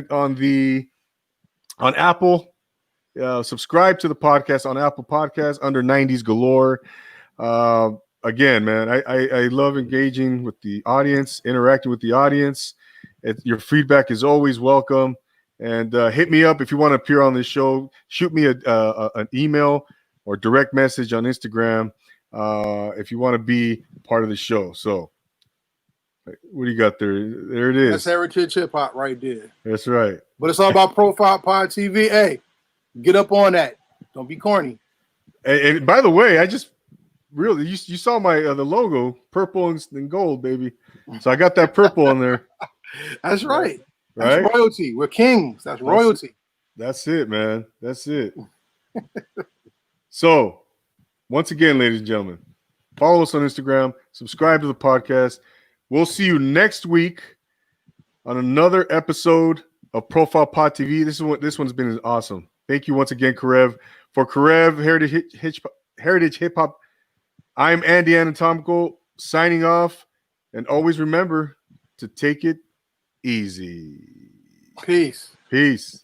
Apple. Subscribe to the podcast on Apple Podcasts under 90s Galore. Again, man, I love engaging with the audience, interacting with the audience. Your feedback is always welcome. And hit me up if you want to appear on this show. Shoot me an email or direct message on Instagram if you want to be part of the show. So what do you got there? There it is. That's Heritage Hip Hop right there. That's right. But it's all about Profile Pod TV. Hey, get up on that. Don't be corny. And by the way, I just really you saw my the logo, purple and gold, baby. So I got that purple on there. That's right. Right? That's royalty. We're kings. That's royalty. That's it, man. That's it. So, once again, ladies and gentlemen, follow us on Instagram, subscribe to the podcast. We'll see you next week on another episode of Profile Pod TV. This one's been awesome. Thank you once again, Karev. For Karev, Heritage Hip Hop, I'm Andy Anatomical, signing off. And always remember to take it easy. Peace. Peace.